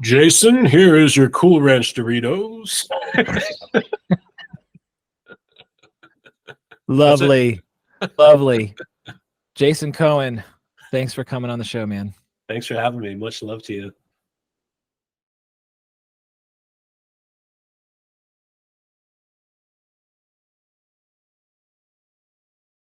Speaker 1: Jason, here is your Cool Ranch Doritos.
Speaker 2: Lovely. Lovely. Jason Cohen, thanks for coming on the show, man.
Speaker 1: Thanks for having me. Much love to you.